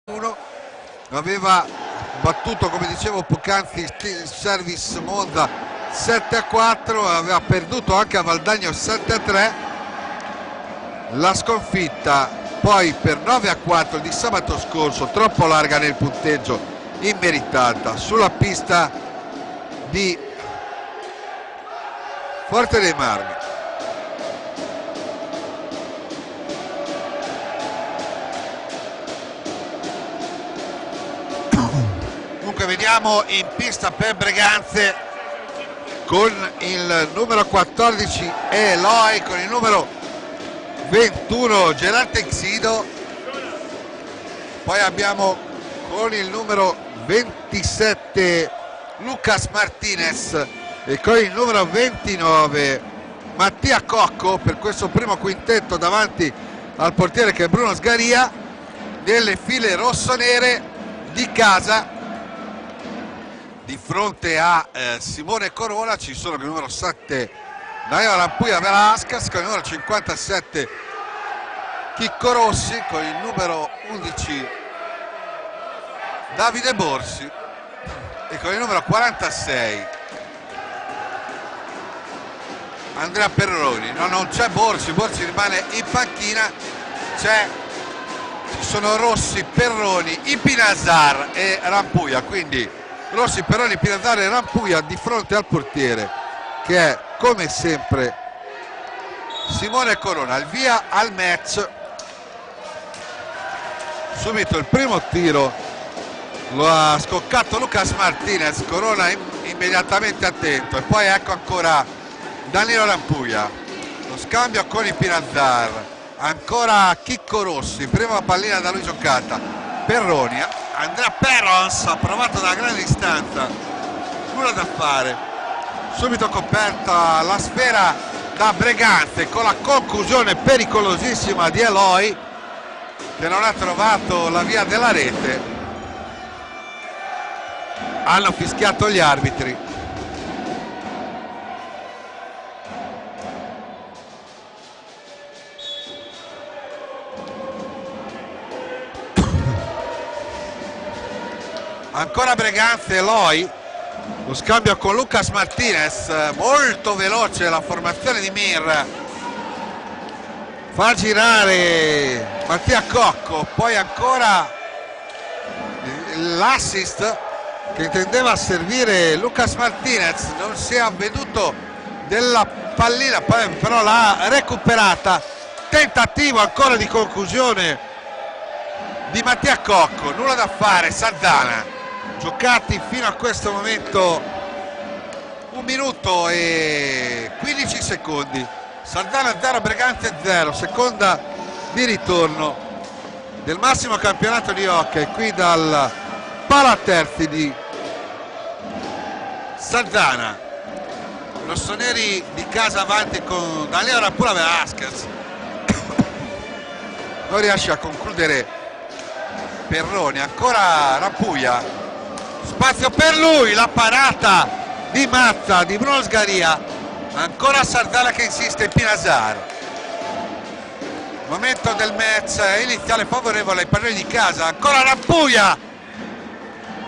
1 aveva battuto, come dicevo poc'anzi, il Service Monza 7-4, aveva perduto anche a Valdagno 7-3. La sconfitta poi per 9-4 di sabato scorso, troppo larga nel punteggio, immeritata, sulla pista di Forte dei Marmi. Dunque vediamo in pista per Breganze con il numero 14 Eloy, con il numero 21 Gerard Xido, poi abbiamo con il numero 27 Lucas Martinez e con il numero 29 Mattia Cocco per questo primo quintetto davanti al portiere che è Bruno Sgaria. Nelle file rossonere di casa di fronte a Simone Corona ci sono il numero 7 Dario Rampuia Velasquez, con il numero 57 Chicco Rossi, con il numero 11 Davide Borsi e con il numero 46 Andrea Perroni. No, non c'è Borsi rimane in panchina, ci sono Rossi, Perroni, Ipinazar e Rampuia, quindi Rossi, Perroni, Ipinazar e Rampuia di fronte al portiere che è come sempre Simone Corona. Il via al match, subito il primo tiro lo ha scoccato Lucas Martinez, Corona immediatamente attento, e poi ecco ancora Danilo Rampuia, lo scambio con Ipinazar, ancora Chicco Rossi, prima pallina da lui giocata, Perroni, Andrea Perrons ha provato da grande distanza, nulla da fare, subito coperta la sfera da Breganze con la conclusione pericolosissima di Eloy che non ha trovato la via della rete. Hanno fischiato gli arbitri. Ancora Breganze, Eloy, lo scambio con Lucas Martinez, molto veloce la formazione di Mir, fa girare Mattia Cocco, poi ancora l'assist che intendeva servire Lucas Martinez, non si è avveduto della pallina, però l'ha recuperata, tentativo ancora di conclusione di Mattia Cocco, nulla da fare. Sardana, giocati fino a questo momento 1 minuto e 15 secondi, Sardana 0, Breganze 0, seconda di ritorno del massimo campionato di hockey qui dal Palaterzi di Sardana. Rossoneri di casa avanti con Danilo Rampuia Velasquez, non riesce a concludere Perroni, ancora Rampuia, spazio per lui, la parata di Mazza di Bruno Sgaria, ancora Sardana che insiste in Ipinazar. Momento del match iniziale favorevole ai padroni di casa, ancora Rampuia,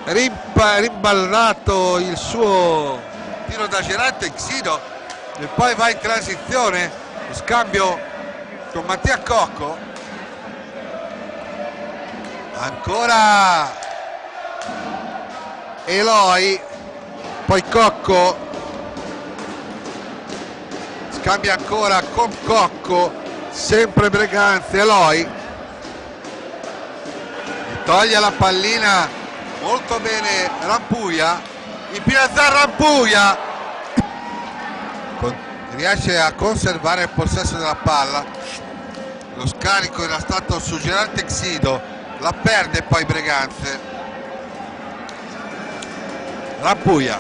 rimballato il suo tiro da Gerard Xido e poi va in transizione, lo scambio con Mattia Cocco, ancora Eloy, poi Cocco, scambia ancora con Cocco, sempre Breganze, Eloy toglie la pallina molto bene Rampuia, Ipinazar, Rampuia riesce a conservare il possesso della palla, lo scarico era stato su Gerard Xido, la perde poi Breganze. Rampuia,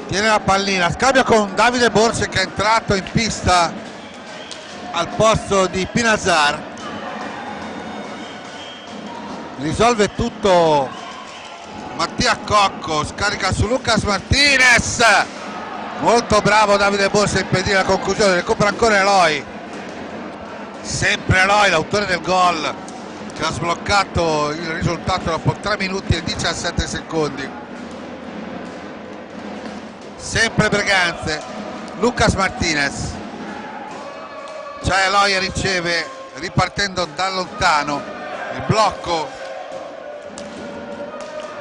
tiene la pallina, scambia con Davide Borsi che è entrato in pista al posto di Ipinazar, risolve tutto Mattia Cocco, scarica su Lucas Martinez, Molto bravo Davide Borsi a impedire la conclusione, recupera ancora Eloy, sempre Eloy, l'autore del gol, che ha sbloccato il risultato dopo 3 minuti e 17 secondi. Sempre Breganze, Lucas Martinez, c'è Eloy e riceve, ripartendo da lontano, il blocco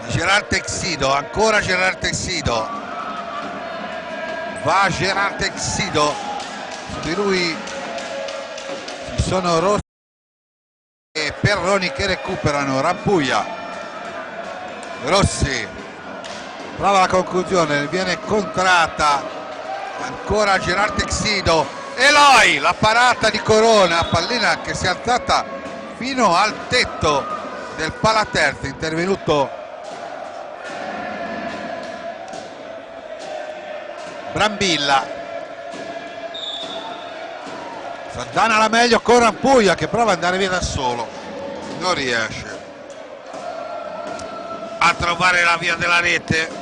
di Gerard Texido, ancora Gerard Texido, va Gerard Texido, su di lui ci sono Rossi e Perroni che recuperano, Rampuglia, Rossi prova la conclusione, viene contratta, ancora Gerard Texido, Eloy, la parata di Corona, pallina che si è alzata fino al tetto del palaterzo, intervenuto Brambilla. Sardana la meglio con Rampuglia che prova ad andare via da solo, non riesce a trovare la via della rete.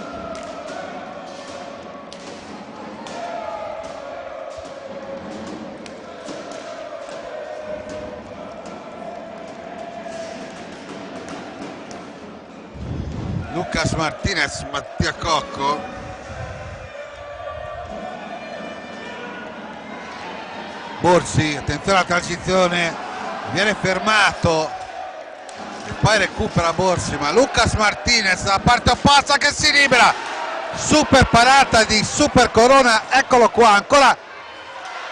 Lucas Martinez, Mattia Cocco, Borsi, attenzione alla transizione, viene fermato e poi recupera Borsi, ma Lucas Martinez dalla parte opposta che si libera, super parata di Super Corona, eccolo qua, ancora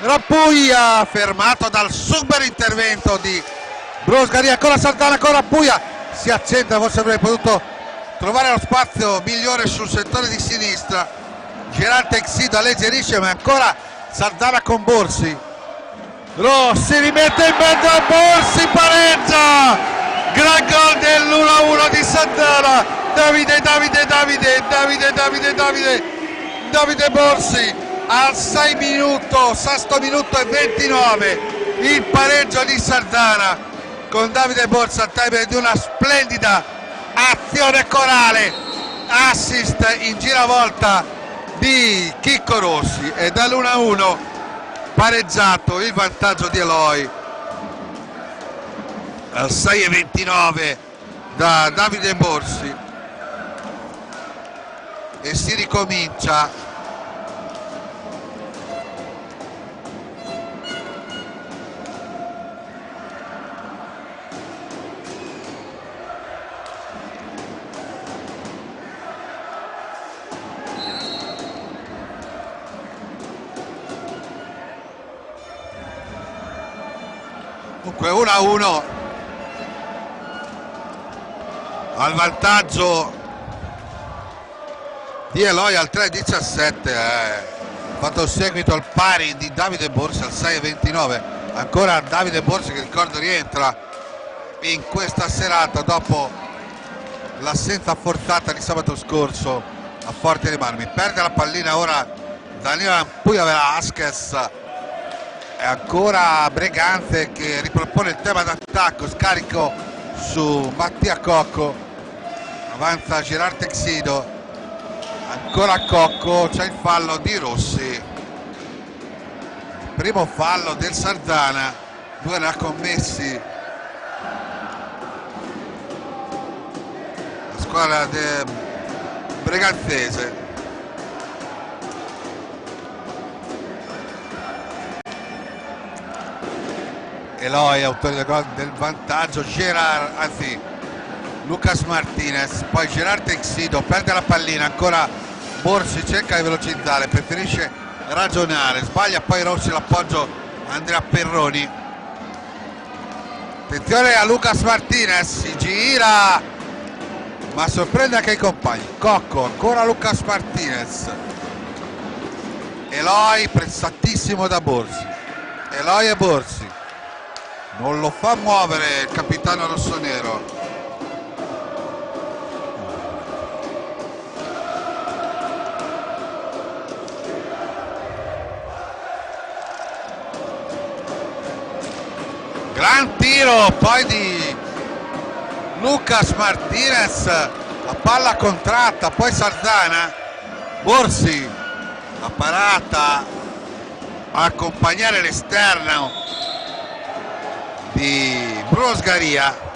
Rampuglia fermato dal super intervento di Brosgari, ancora Sardana con Rampuglia, si accenta, forse avrebbe potuto trovare lo spazio migliore sul settore di sinistra, Gerard Texido alleggerisce, ma ancora Sardana con Borsi, Rossi rimette in mezzo a Borsi, pareggia, gran gol dell'1-1 di Sardana, Davide Borsi al 6 minuto, sesto minuto e 29, il pareggio di Sardana con Davide Borsi al termine di una splendida azione corale, assist in giravolta di Chicco Rossi, e dall'1-1 pareggiato, il vantaggio di Eloy al 6:29 da Davide Borsi, e si ricomincia. Dunque 1-1 al vantaggio di Eloy al 3:17, fatto seguito al pari di Davide Borsi al 6:29, ancora Davide Borsi che ricordo rientra in questa serata dopo l'assenza forzata di sabato scorso a Forte dei Marmi. Perde la pallina ora Danilo Rampuglia, Velasquez e ancora Breganze che ripropone il tema d'attacco, scarico su Mattia Cocco, avanza Gerard Texido, ancora Cocco, c'è il fallo di Rossi, primo fallo del Sardana, 2 ne ha commessi la squadra breganzese. Eloy, autore del vantaggio, Lucas Martinez, poi Gerard Texido, perde la pallina, ancora Borsi cerca di velocizzare, preferisce ragionare, sbaglia poi Rossi l'appoggio Andrea Perroni. Attenzione a Lucas Martinez, si gira, ma sorprende anche i compagni. Cocco, ancora Lucas Martinez, Eloy pressatissimo da Borsi, Eloy e Borsi. Non lo fa muovere il capitano rossonero. Gran tiro poi di Lucas Martinez, la palla contratta, poi Sardana, Borsi la parata a accompagnare l'esterno di Bruno Sgaria.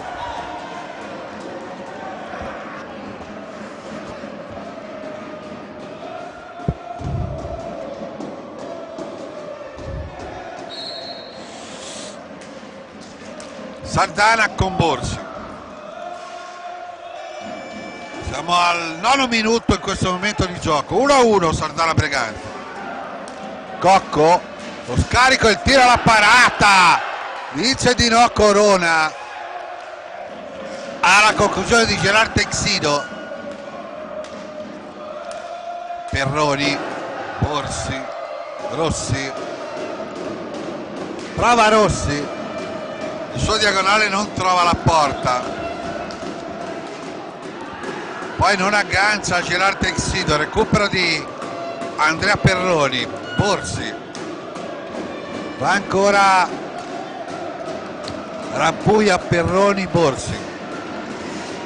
Sardana con Borsi. Siamo al 9° minuto in questo momento di gioco. 1-1 Sardana Breganze. Cocco, lo scarico, il tiro alla parata. Dice di no Corona. Alla conclusione di Gerard Texido. Perroni, Borsi, Rossi. Prova Rossi. Il suo diagonale non trova la porta, poi non aggancia Gerard Texido. Recupero di Andrea Perroni. Borsi va ancora Rampuglia, Perroni, Borsi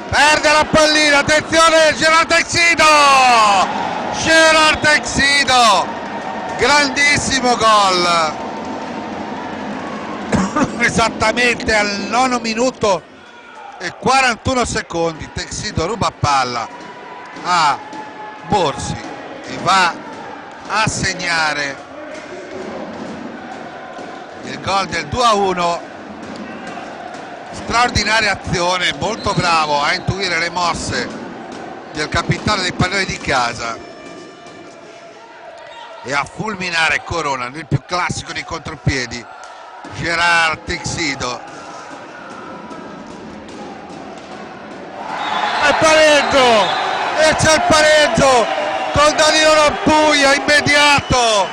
perde la pallina. Attenzione, Gerard Texido, Gerard Texido, grandissimo gol. Esattamente al 9° minuto e 41 secondi Texido ruba palla a Borsi e va a segnare il gol del 2-1. Straordinaria azione, molto bravo a intuire le mosse del capitano dei palloni di casa e a fulminare Corona nel più classico dei contropiedi, Gerard Texido. E pareggio, e c'è il pareggio con Danilo Rampuglia, immediato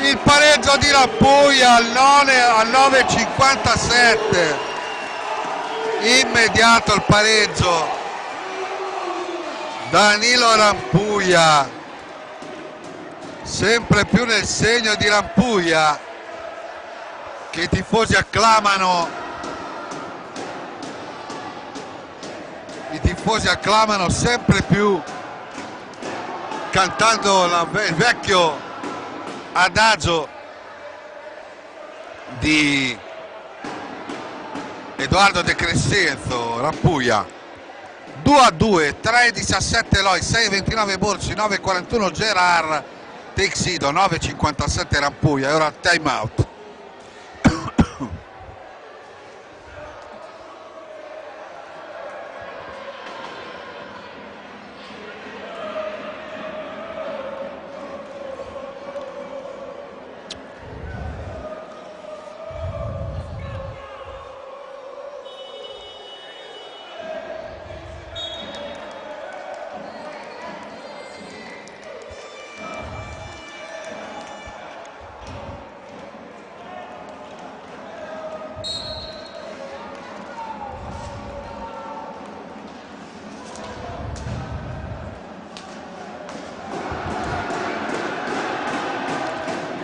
il pareggio di Rampuglia al 9:57, immediato il pareggio. Danilo Rampuglia, sempre più nel segno di Rampuglia, che i tifosi acclamano, sempre più, cantando il vecchio adagio di Edoardo De Crescenzo. Rampuglia 2-2, 3:17 Loi, 6:29 Borsi, 9:41 Gerard Texido, 9:57 Rampuglia. E ora time out.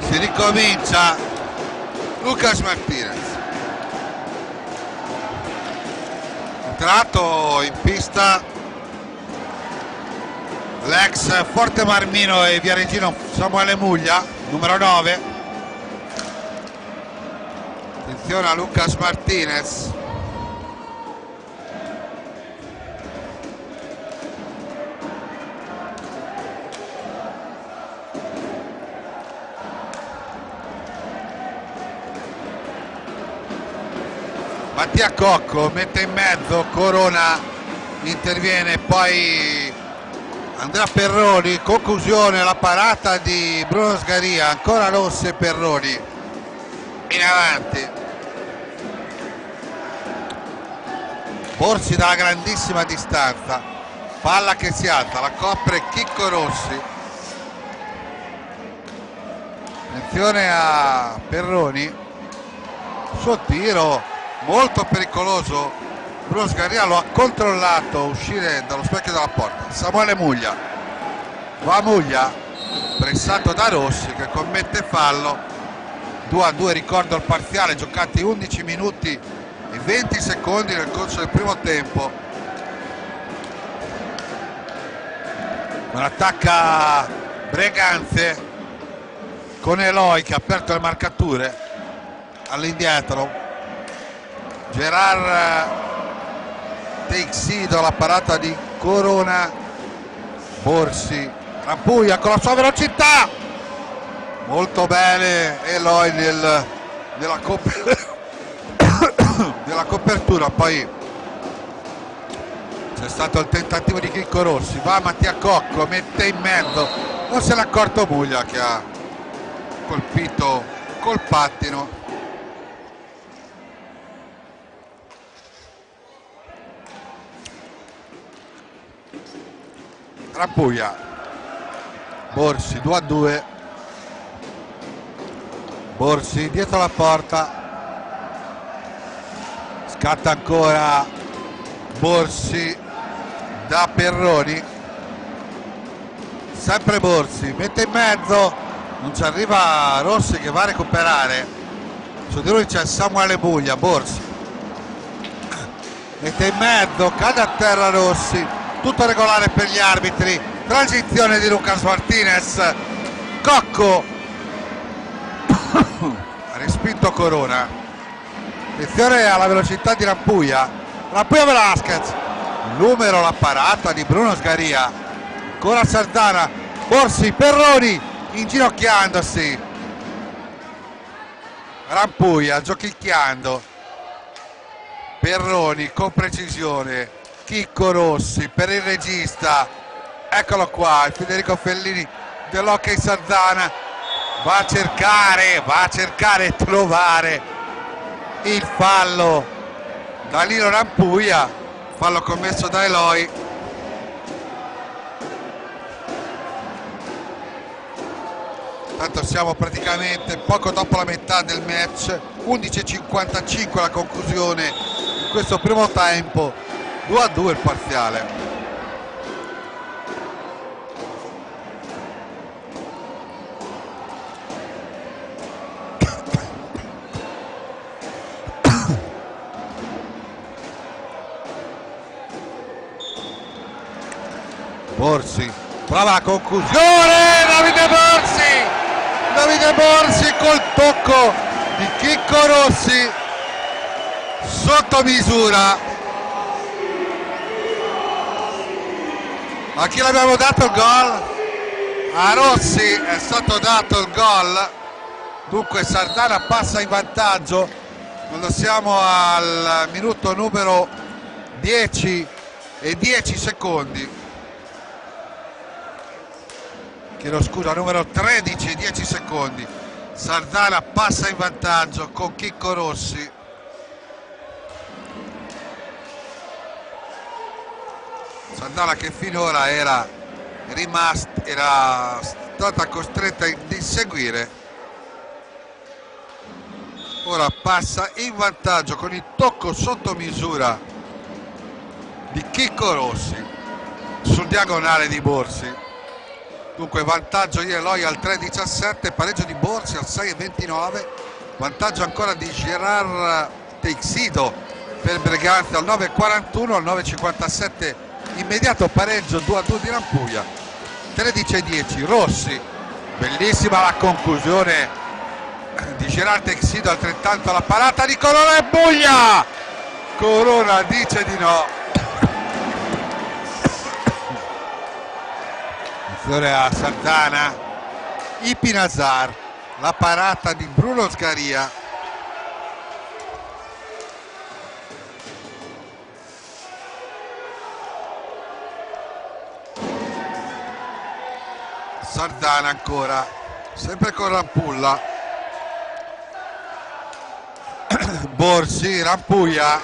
Si ricomincia. Lucas Martinez entrato in pista l'ex Forte Marmino e Viareggino Samuele Muglia, numero 9. Attenzione a Lucas Martinez. Mattia Cocco mette in mezzo, Corona interviene, poi Andrea Perroni, conclusione la parata di Bruno Sgaria, ancora Rossi e Perroni in avanti. Borsi dalla grandissima distanza, palla che si alza, la copre Chicco Rossi. Attenzione a Perroni, suo tiro molto pericoloso. Bruno Sgaria lo ha controllato uscire dallo specchio della porta. Samuele Muglia, va Muglia, pressato da Rossi che commette fallo. 2-2, ricordo il parziale, giocati 11 minuti e 20 secondi nel corso del primo tempo. Non attacca Breganze, con Eloy che ha aperto le marcature all'indietro. Gerard Teixido, la parata di Corona. Borsi, Rampuia con la sua velocità, molto bene Eloy nella copertura. Poi c'è stato il tentativo di Chicco Rossi, va Mattia Cocco, mette in mezzo, non se n'è accorto Muglia che ha colpito col pattino. Rampuia, Borsi 2-2, Borsi dietro la porta, scatta ancora Borsi da Perroni, sempre Borsi, mette in mezzo, non ci arriva Rossi che va a recuperare, su di lui c'è Samuele Buglia. Borsi mette in mezzo, cade a terra Rossi, tutto regolare per gli arbitri, transizione di Lucas Martinez, Cocco ha respinto Corona, attenzione alla velocità di Rampuia, Rampuia Velasquez, numero la parata di Bruno Sgaria, ancora Sardana, Borsi, Perroni inginocchiandosi, Rampuia giochicchiando, Perroni con precisione, Chicco Rossi per il regista, eccolo qua il Federico Fellini dell'Hockey Sardana, va a cercare e trovare il fallo da Lino Rampuia, fallo commesso da Eloy. Tanto siamo praticamente poco dopo la metà del match, 11:55 la conclusione di questo primo tempo, 2-2 il parziale. Borsi prova la conclusione, Davide Borsi col tocco di Chicco Rossi sotto misura. A chi l'abbiamo dato il gol? A Rossi è stato dato il gol, dunque Sardana passa in vantaggio quando siamo al minuto numero 10 e 10 secondi, chiedo scusa, numero 13 e 10 secondi. Sardana passa in vantaggio con Chicco Rossi. Sardana che finora era stata costretta ad inseguire, ora passa in vantaggio con il tocco sotto misura di Chicco Rossi sul diagonale di Borsi. Dunque vantaggio di Eloy al 3,17, pareggio di Borsi al 6,29, vantaggio ancora di Gerard Teixido per Breganze al 9,41, al 9,57 immediato pareggio 2-2 di Rampuia, 13-10 Rossi, bellissima la conclusione di Gerard Teixido, altrettanto la parata di Corona e Buglia, Corona dice di no, attenzione a Sardana, Ipinazar, la parata di Bruno Sgaria, Sardana ancora, sempre con Rampulla, Borsi, Rampuia,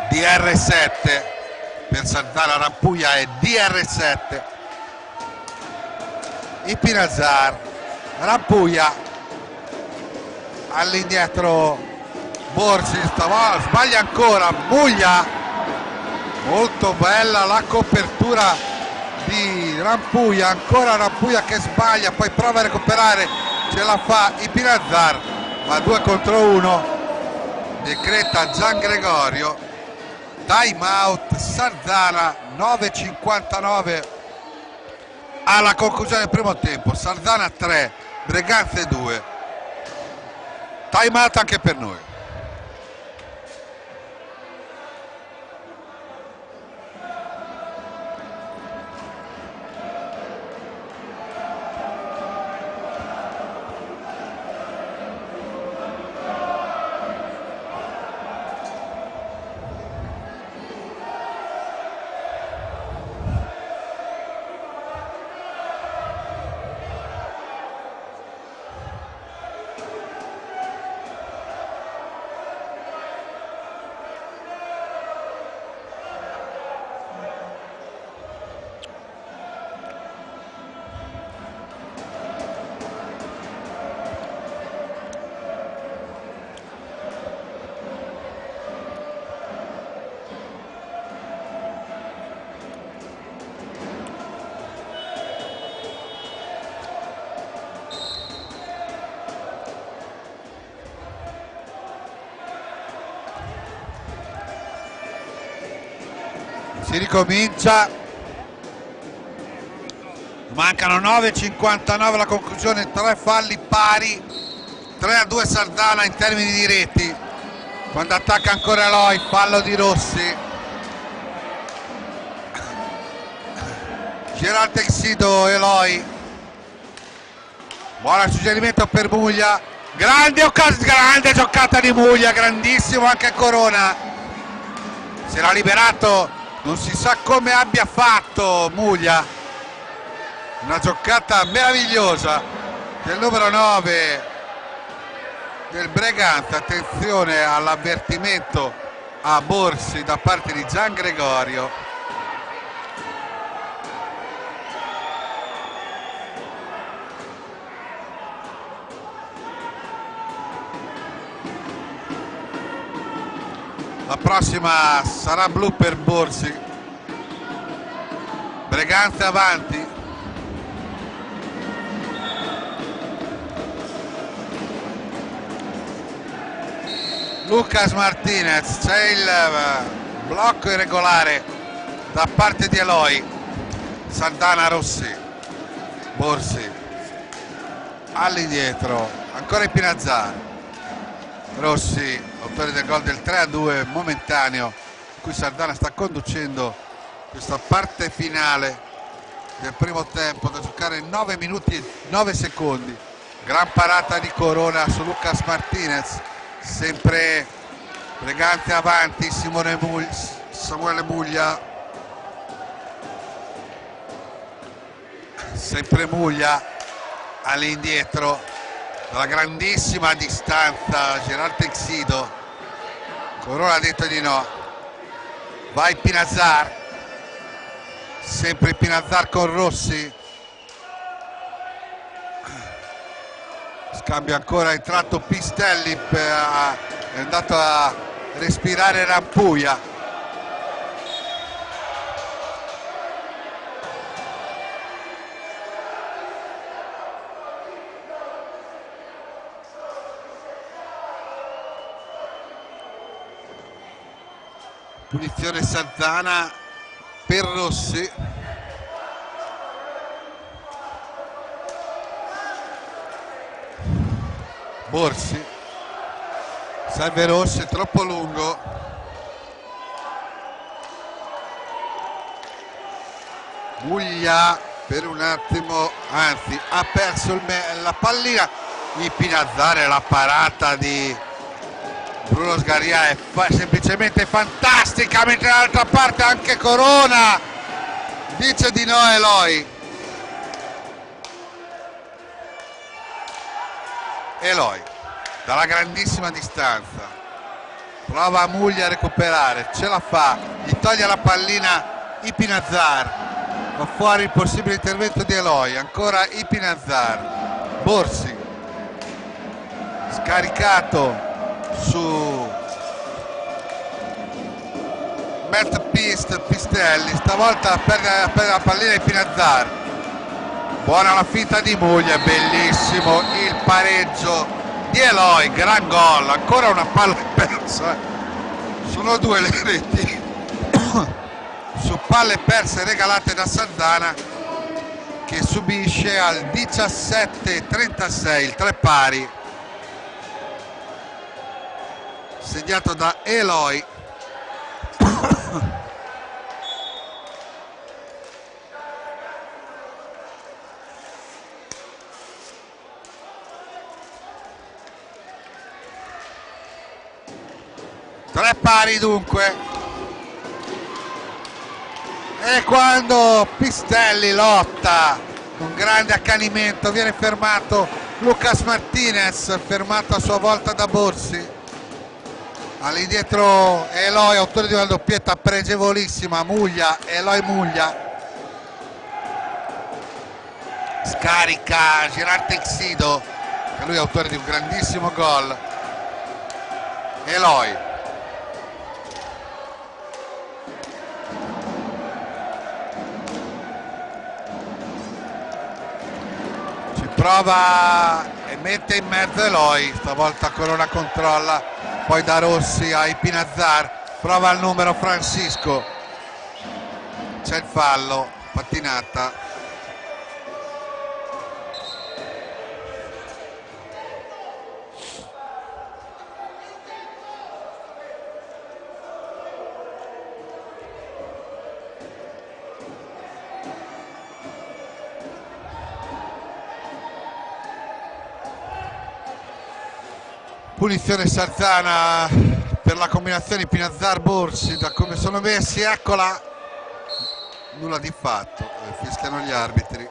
DR7 per Sardana, Rampuia e DR7, Ipinazar, Rampuia, all'indietro Borsi, sbaglia ancora, Buglia, molto bella la copertura di Rampuia, ancora Rampuia che sbaglia, poi prova a recuperare, ce la fa Ipinazar, ma 2 contro 1, decreta Gian Gregorio, time out Sardana, 9,59 alla conclusione del primo tempo. Sardana 3, Breganze 2. Time out anche per noi. Si ricomincia, mancano 9,59 alla conclusione, 3 falli pari, 3-2 Sardana in termini di reti. Quando attacca ancora Eloy, fallo di Rossi. Gerald Texido, Eloy. Buon suggerimento per Muglia. Grande giocata di Muglia, grandissimo anche Corona. Si era liberato. Non si sa come abbia fatto Muglia, una giocata meravigliosa del numero 9 del Breganze. Attenzione all'avvertimento a Borsi da parte di Gian Gregorio. La prossima sarà blu per Borsi. Breganze avanti. Lucas Martinez, c'è il blocco irregolare da parte di Eloy. Sardana, Rossi, Borsi all'indietro, ancora Pinazzar. Rossi, autore del gol del 3-2 momentaneo, in cui Sardana sta conducendo questa parte finale del primo tempo, da giocare 9 minuti e 9 secondi. Gran parata di Corona su Lucas Martinez, sempre Breganze avanti. Samuele Muglia, sempre Muglia all'indietro, dalla grandissima distanza Gerald Texido. Corona ha detto di no, vai Pinazzar, sempre Pinazzar con Rossi. Scambio ancora, è entrato Pistelli, è andato a respirare Rampuia. Punizione Sardana per Rossi. Borsi, serve Rossi, troppo lungo. Muglia per un attimo, anzi ha perso la pallina. Di Pinazzare, la parata di Bruno Sgaria è semplicemente fantastica, mentre dall'altra parte anche Corona dice di no Eloy. Eloy dalla grandissima distanza prova Muglia a recuperare, ce la fa, gli toglie la pallina Ipinazzar, va fuori il possibile intervento di Eloy. Ancora Ipinazzar, Borsi scaricato su Matt Pistelli, stavolta perde la pallina Ipinazzar. Buona la finta di Muglia, bellissimo il pareggio di Eloy, gran gol, ancora una palla persa. Sono due le reti su palle perse regalate da Sardana, che subisce al 17-36 il 3 pari segnato da Eloy. Tre pari dunque, e quando Pistelli lotta con grande accanimento viene fermato Lucas Martinez, fermato a sua volta da Borsi. All'indietro Eloy, autore di una doppietta pregevolissima, Muglia, Eloy Muglia. Scarica Gerard Texido, che lui è autore di un grandissimo gol. Eloy. Ci prova e mette in mezzo Eloy, stavolta Corona controlla, poi da Rossi a Ipinazzar, prova il numero Francisco, c'è il fallo, pattinata. Punizione Sarzana per la combinazione Pinazzar-Borsi, da come sono messi, eccola, nulla di fatto, fischiano gli arbitri.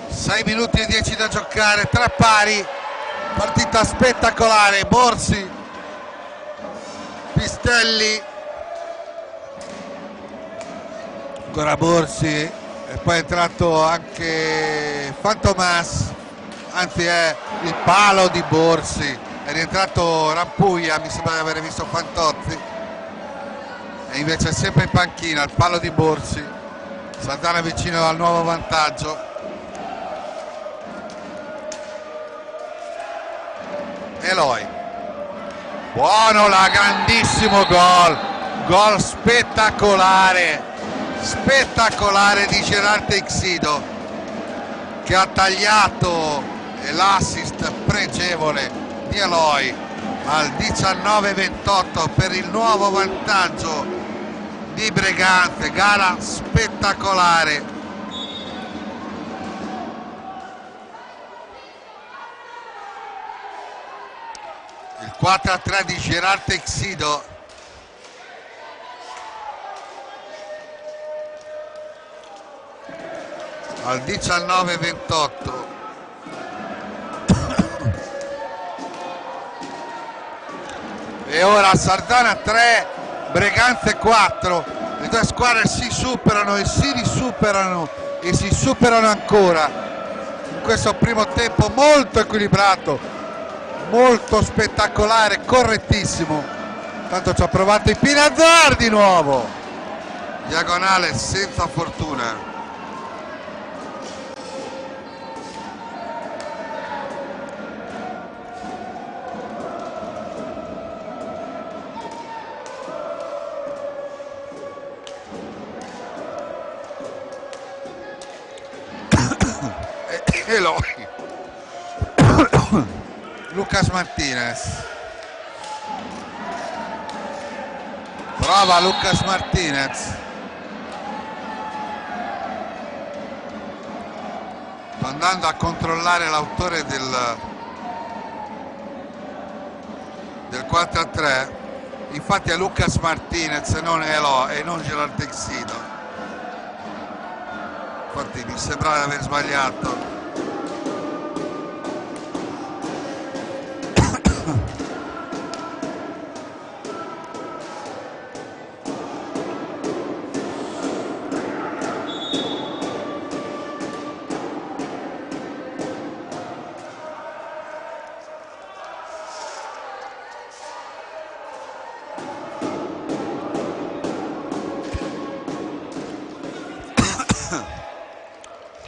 Sei minuti e 10 da giocare, tre pari. Partita spettacolare, Borsi, Pistelli, ancora Borsi, e poi è entrato anche Fantomas, anzi è il palo di Borsi, è rientrato Rampuglia, mi sembra di aver visto Fantozzi, e invece è sempre in panchina, il palo di Borsi. Santana vicino al nuovo vantaggio. Eloy, buono, la grandissimo gol spettacolare di Gerard Texido, che ha tagliato, e l'assist pregevole di Eloy al 19-28 per il nuovo vantaggio di Breganze. Gara spettacolare. Il 4-3 di Gerard Texido. Al 19-28. E ora Sardana 3, Breganze 4. Le due squadre si superano e si risuperano e si superano ancora in questo primo tempo molto equilibrato, molto spettacolare, correttissimo. Tanto ci ha provato i Pinazzar di nuovo, diagonale senza fortuna. Eloy. Lucas Martinez, prova Lucas Martinez, sto andando a controllare l'autore del 4-3, infatti è Lucas Martinez e non Eloy e non Gerard Texido, infatti mi sembrava di aver sbagliato.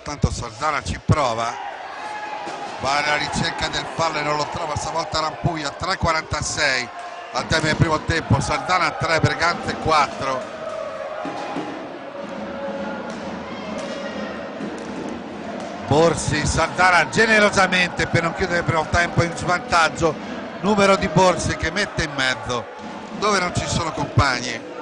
Tanto Sardana ci prova, va alla ricerca del fallo e non lo trova, stavolta Rampuglia. 3:46 al termine del primo tempo, Sardana 3, Breganze 4. Borsi, Sardana generosamente per non chiudere il primo tempo in svantaggio, numero di Borsi che mette in mezzo dove non ci sono compagni.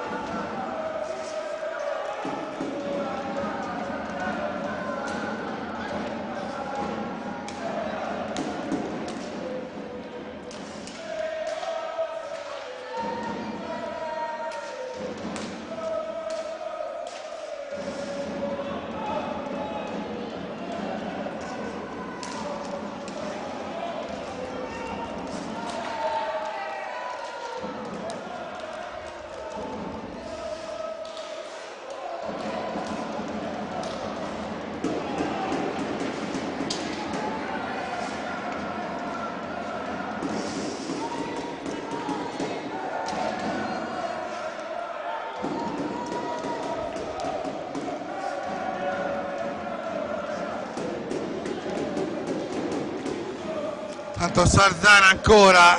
Tanto Sardana ancora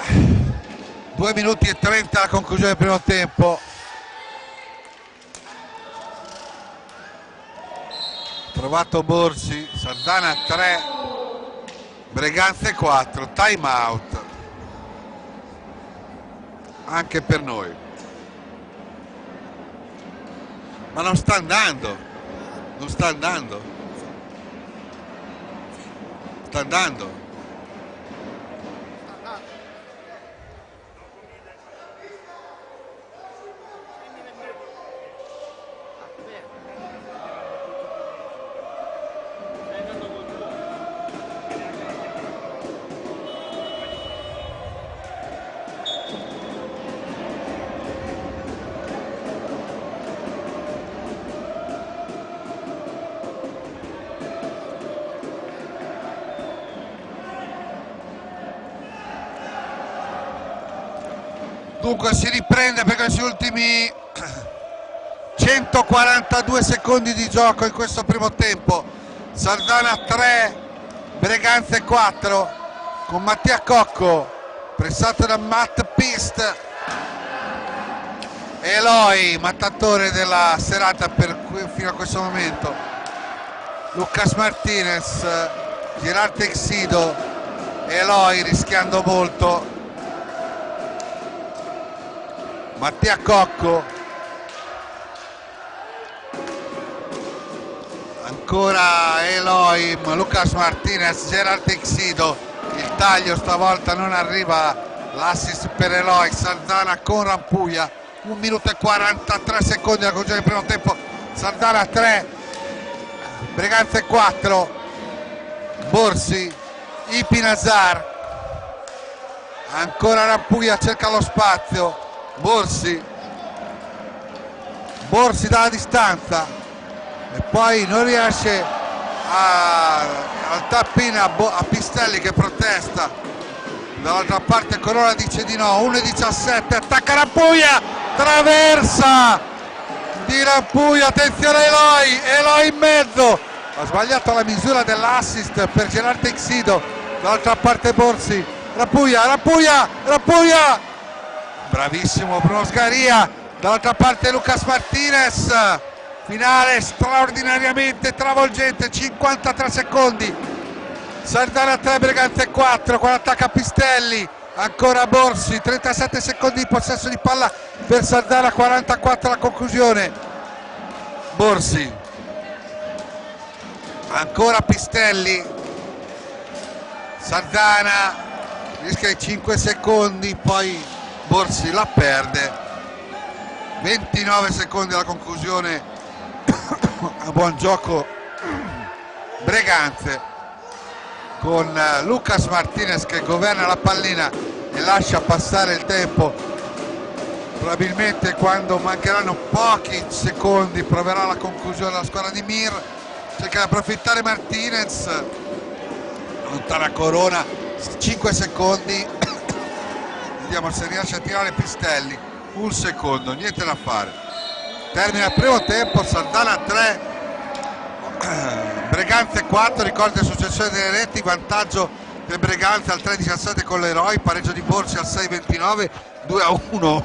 2 minuti e 30 alla conclusione del primo tempo. Trovato Borsi, Sardana 3, Breganze 4, time out anche per noi, ma non sta andando, sta andando. Dunque si riprende per questi ultimi 142 secondi di gioco in questo primo tempo. Sardana 3, Breganze 4, con Mattia Cocco pressato da Matt Pist. Eloy, mattatore della serata fino a questo momento. Lucas Martinez, Gerard Texido, Eloy rischiando molto. Mattia Cocco, ancora Eloy, Lucas Martinez, Gerard Texido. Il taglio stavolta non arriva, l'assist per Eloy. Sardana con Rampuglia, 1 minuto e 43 secondi alla conclusione del primo tempo. Sardana 3, Breganze 4, Borsi, Ipinazar, ancora Rampuglia cerca lo spazio. Borsi dalla distanza e poi non riesce al tap-in a Pistelli che protesta. Dall'altra parte Corona dice di no. 1:17, attacca Rampuglia, traversa di Rampuglia, attenzione Eloy in mezzo, ha sbagliato la misura dell'assist per Gerard Texido. Dall'altra parte Borsi, Rampuglia, bravissimo Bruno Sgaria. Dall'altra parte Lucas Martinez, finale straordinariamente travolgente, 53 secondi. Sardana 3, Breganze 4, con attacca Pistelli, ancora Borsi, 37 secondi di possesso di palla per Sardana, 44 la conclusione. Borsi, ancora Pistelli, Sardana rischia i 5 secondi, poi Borsi la perde. 29 secondi alla conclusione. A buon gioco Breganze, con Lucas Martinez che governa la pallina e lascia passare il tempo. Probabilmente quando mancheranno pochi secondi proverà la conclusione della squadra di Mir. Cerca di approfittare Martinez, lontana Corona, 5 secondi. Vediamo se riesce a tirare Pistelli. 1 secondo, niente da fare. Termina il primo tempo, Sardana 3, Breganze 4, ricorda il successore delle reti, vantaggio del Breganze al 3-17 con l'Eroi, pareggio di Borsi al 6-29, 2-1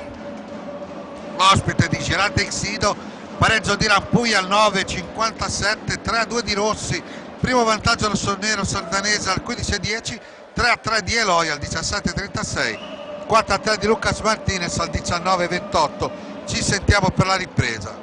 ospite di Gelante Xido, pareggio di Rampuglia al 9-57, 3-2 di Rossi, primo vantaggio rossonero Sandanese al 15-10, 3-3 di Eloy al 17-36, 4-3 di Lucas Martinez al 19-28. Ci sentiamo per la ripresa.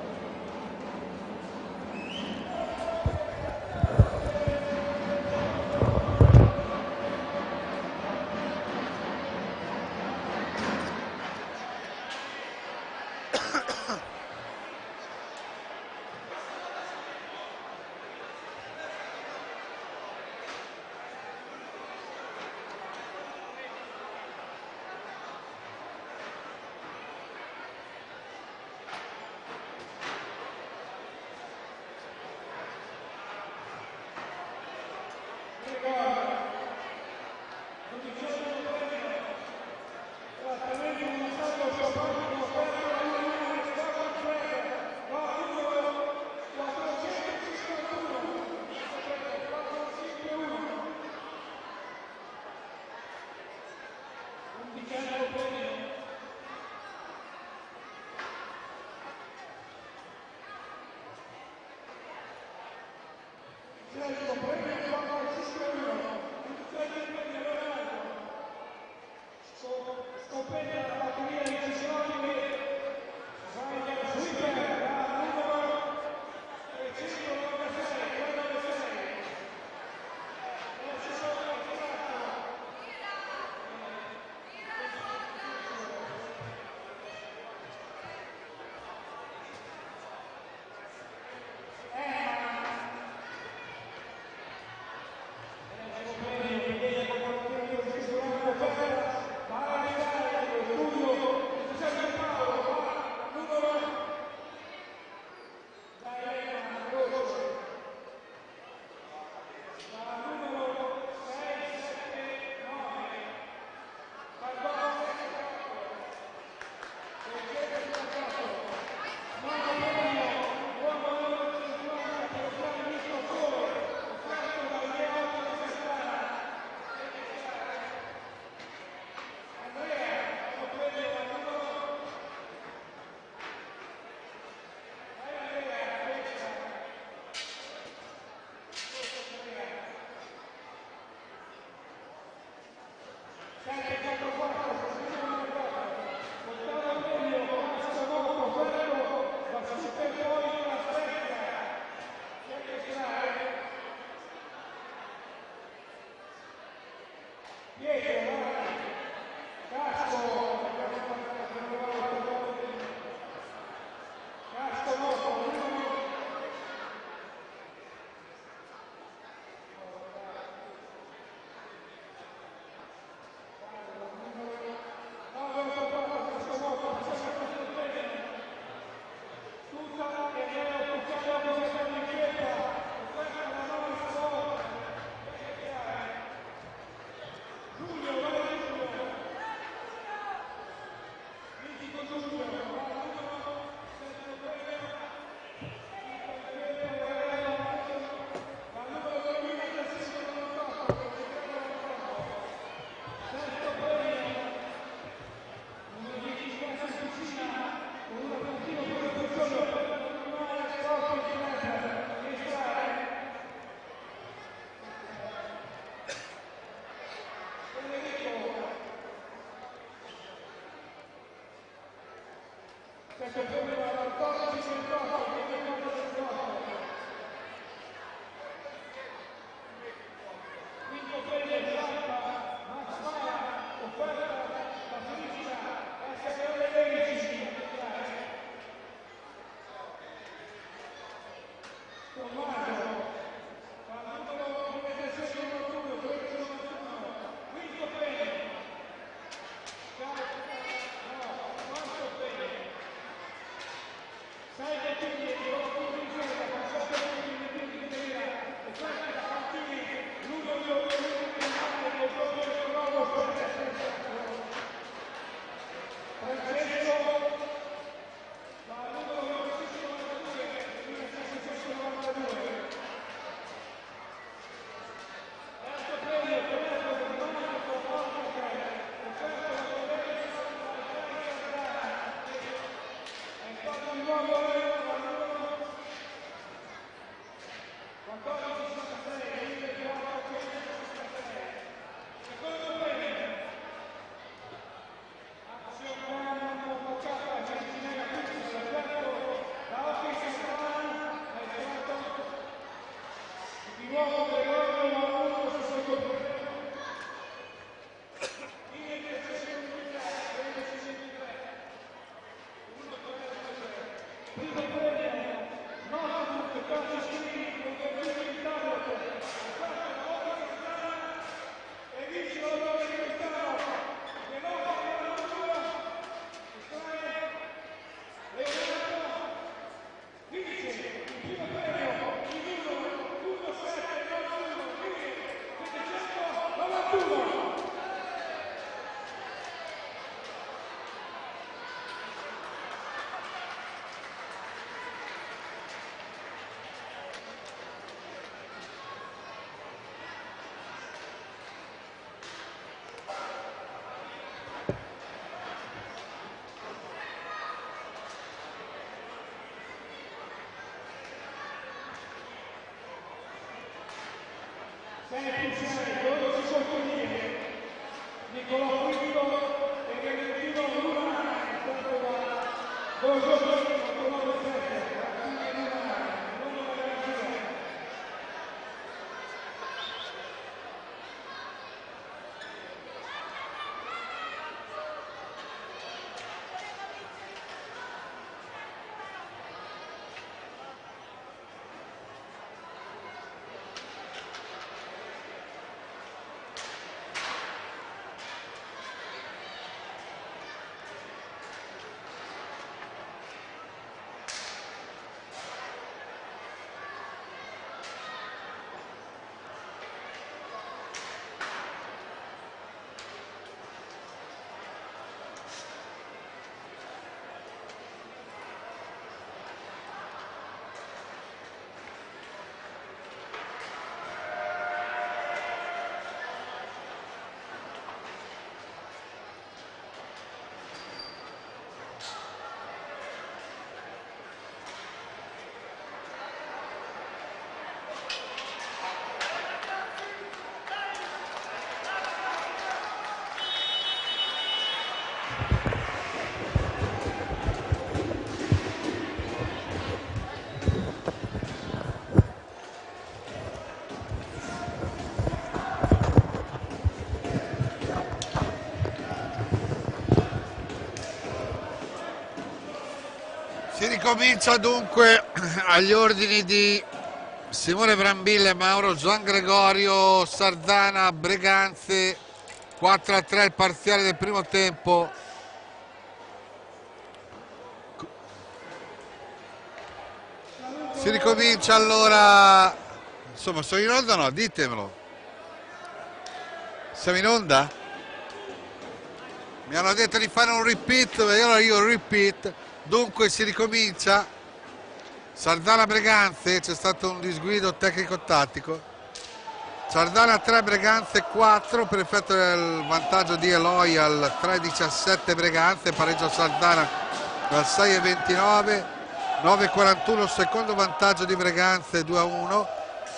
Si ricomincia dunque agli ordini di Simone Brambilla e Mauro Gian Gregorio Sardana Breganze, 4-3 il parziale del primo tempo. Si ricomincia allora. Insomma, sono in onda o no? Ditemelo. Siamo in onda? Mi hanno detto di fare un repeat e allora io repeat. Dunque si ricomincia. Sardana Breganze, c'è stato un disguido tecnico-tattico. Sardana 3, Breganze 4 per effetto del vantaggio di Eloy al 3-17 Breganze, pareggio Sardana al 6-29, 9-41 secondo vantaggio di Breganze 2-1,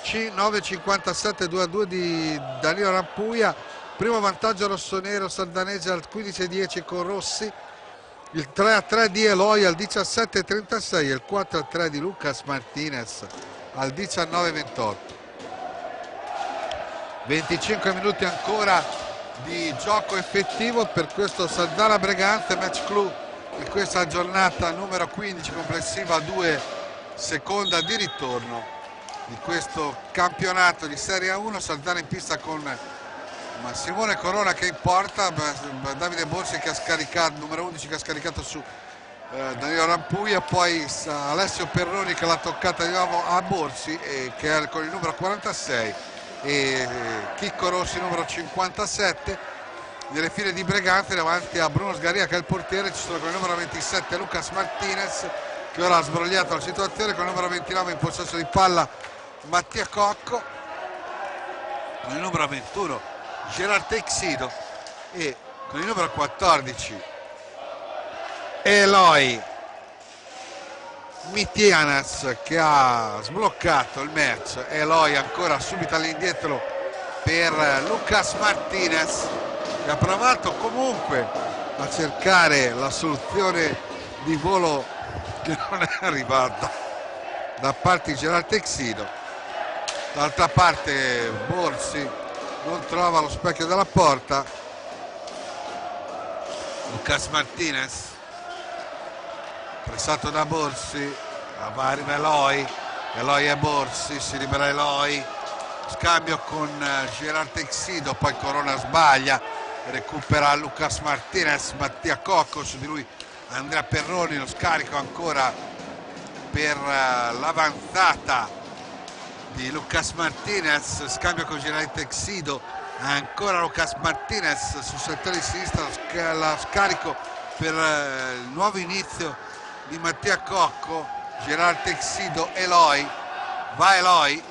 9-57 2-2 di Danilo Rampuia, primo vantaggio rossonero sardanese al 15-10 con Rossi, il 3-3 di Eloy al 17-36 e il 4-3 di Lucas Martinez al 19-28. 25 minuti ancora di gioco effettivo per questo Sardana Breganze Match Club in questa giornata numero 15 complessiva 2 seconda di ritorno di questo campionato di Serie 1. Sardana in pista con Simone Corona che in porta, Davide Borsi che ha scaricato, numero 11 che ha scaricato su Danilo Rampuia, poi Alessio Perroni che l'ha toccata di nuovo a Borsi e che è con il numero 46 e Chicco Rossi numero 57. Nelle file di Breganze davanti a Bruno Sgaria che è il portiere ci sono con il numero 27 Lucas Martinez che ora ha sbrogliato la situazione, con il numero 29 in possesso di palla Mattia Cocco, con il numero 21 Gerard Texido e con il numero 14 Eloy Mitianas che ha sbloccato il match. Eloy ancora subito all'indietro per Lucas Martinez che ha provato comunque a cercare la soluzione di volo che non è arrivata da parte di Gerard Texido. D'altra parte Borsi non trova lo specchio della porta. Lucas Martinez pressato da Borsi, arriva Eloy e Borsi, si libera Eloy, scambio con Gerard Texido, poi Corona sbaglia, recupera Lucas Martinez, Mattia Cocco, su di lui Andrea Perroni, lo scarico ancora per l'avanzata di Lucas Martinez, scambio con Gerard Texido, ancora Lucas Martinez sul settore di sinistra, lo scarico per il nuovo inizio di Mattia Cocco, Gerard Texido, Eloy, va Eloy,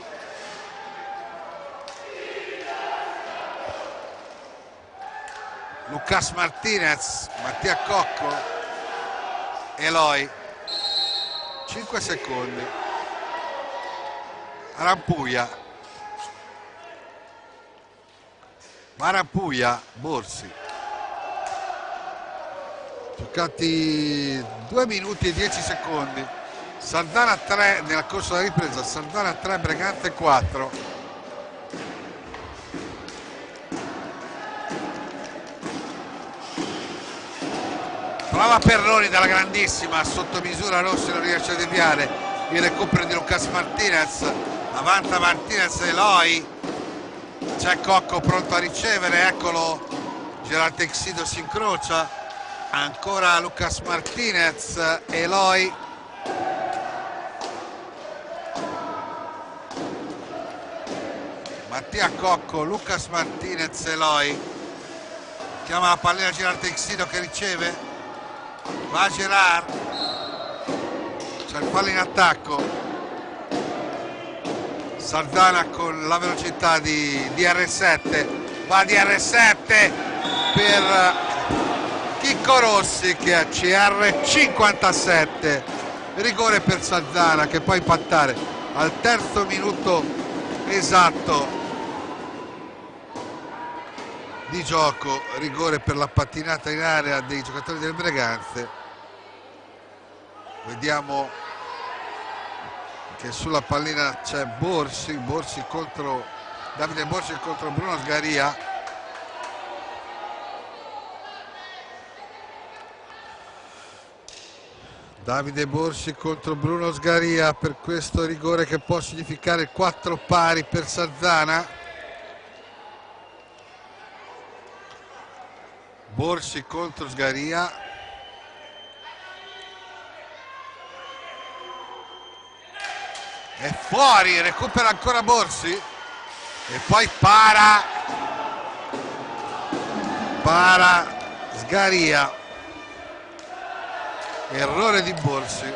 Lucas Martinez, Mattia Cocco, Eloy, 5 secondi, Rampuglia, Borsi, giocati 2 minuti e 10 secondi, Sardana 3 nella corsa della ripresa, Sardana 3, Breganze 4. Prova Perroni dalla grandissima, sotto misura Rossi non riesce a deviare, il recupero di Lucas Martinez, avanza Martinez, Eloy, c'è Cocco pronto a ricevere, eccolo, Gerard Texido si incrocia, ancora Lucas Martinez, Eloy, Mattia Cocco, Lucas Martinez, Eloy, chiama la pallina Gerard Texido che riceve, va Gerard, c'è il fallo in attacco, Sardana con la velocità di DR7, va DR7 per Chicco Rossi che è CR57, rigore per Sardana che può impattare al terzo minuto esatto di gioco, rigore per la pattinata in area dei giocatori del Breganze. Vediamo che sulla pallina c'è Davide Borsi contro Bruno Sgaria. Davide Borsi contro Bruno Sgaria per questo rigore che può significare 4 pari per Sardana. Borsi contro Sgaria. È fuori, recupera ancora Borsi e poi para Sgaria, errore di Borsi.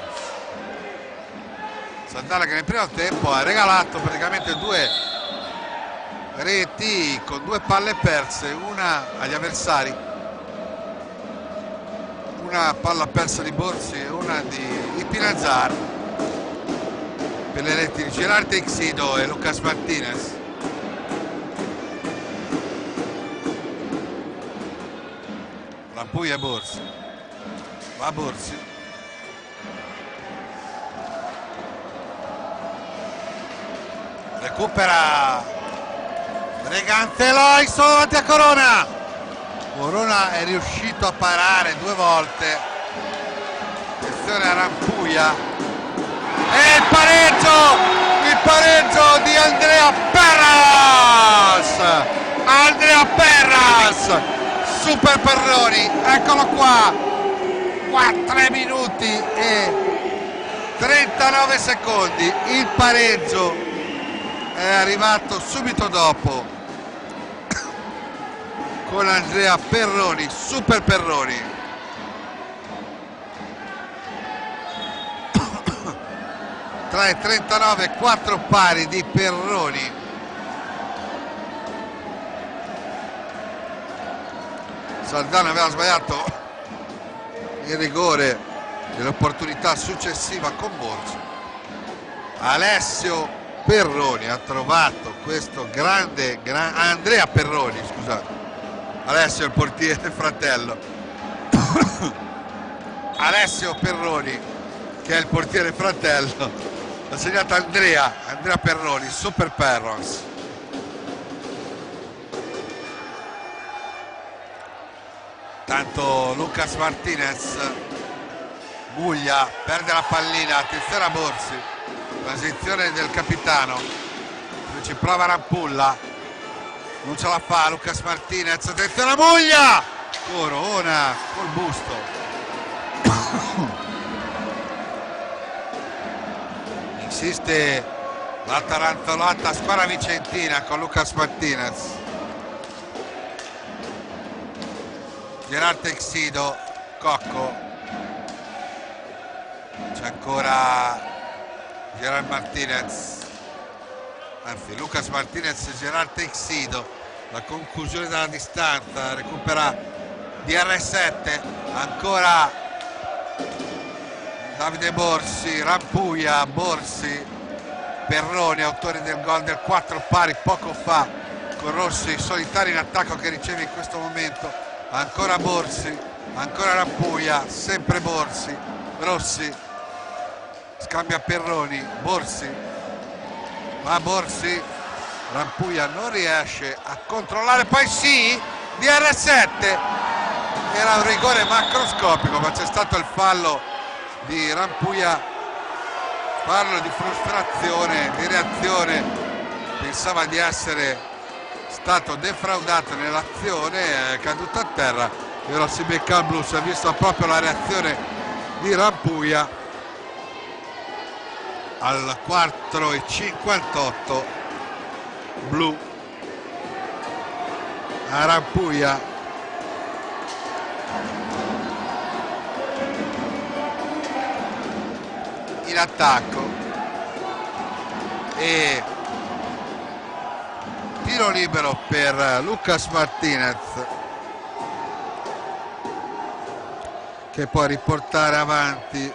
Sardana che nel primo tempo ha regalato praticamente 2 reti con 2 palle perse, una agli avversari, una palla persa di Borsi e una di Pinazzar, per le reti di Gerard Texido e Lucas Martinez. Rampuglia e Borsi, va Borsi, recupera Breganze, Eloy solo davanti a Corona. Corona è riuscito a parare 2 volte, attenzione a Rampuglia. E il pareggio di Andrea Perras, Super Perroni, eccolo qua, 3 minuti e 39 secondi, il pareggio è arrivato subito dopo con Andrea Perroni, Super Perroni. 3,39, 4 pari di Perroni. Sardana aveva sbagliato il rigore dell'opportunità successiva con Borsi. Alessio Perroni ha trovato questo Andrea Perroni, scusate. Alessio è il portiere fratello. Alessio Perroni, che è il portiere fratello, ha segnato Andrea Perroni, Super Perrons. Tanto Lucas Martinez, Muglia perde la pallina, attenzione a Borsi, transizione del capitano, ci prova Rampulla, non ce la fa Lucas Martinez, attenzione a Muglia, Corona col busto. Insiste la tarantelata squadra vicentina con Lucas Martinez. Gerard Texido, Cocco, c'è ancora Gerard Martinez, anzi Lucas Martinez e Gerard Texido, la conclusione dalla distanza, recupera DR7, ancora Davide Borsi, Rampuia, Borsi, Perroni, autori del gol del 4 pari poco fa, con Rossi solitario in attacco che riceve in questo momento, ancora Borsi, ancora Rampuia, sempre Borsi, Rossi, scambia Perroni, Borsi, ma Borsi, Rampuia non riesce a controllare, poi sì, DR7, era un rigore macroscopico, ma c'è stato il fallo di Rampuia, parlo di frustrazione, di reazione, pensava di essere stato defraudato nell'azione, è caduto a terra, però si becca il blu, si è vista proprio la reazione di Rampuia al 4,58, blu a Rampuia. In attacco e tiro libero per Lucas Martinez che può riportare avanti,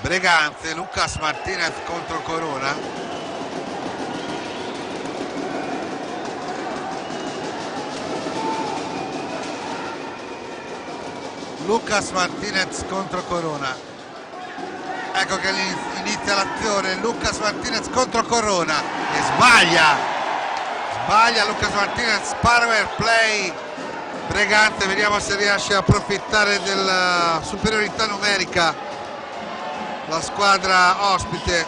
Breganze. Lucas Martinez contro Corona, Lucas Martinez contro Corona, ecco che inizia l'azione, Lucas Martinez contro Corona e sbaglia Lucas Martinez, power play Breganze, vediamo se riesce a approfittare della superiorità numerica. La squadra ospite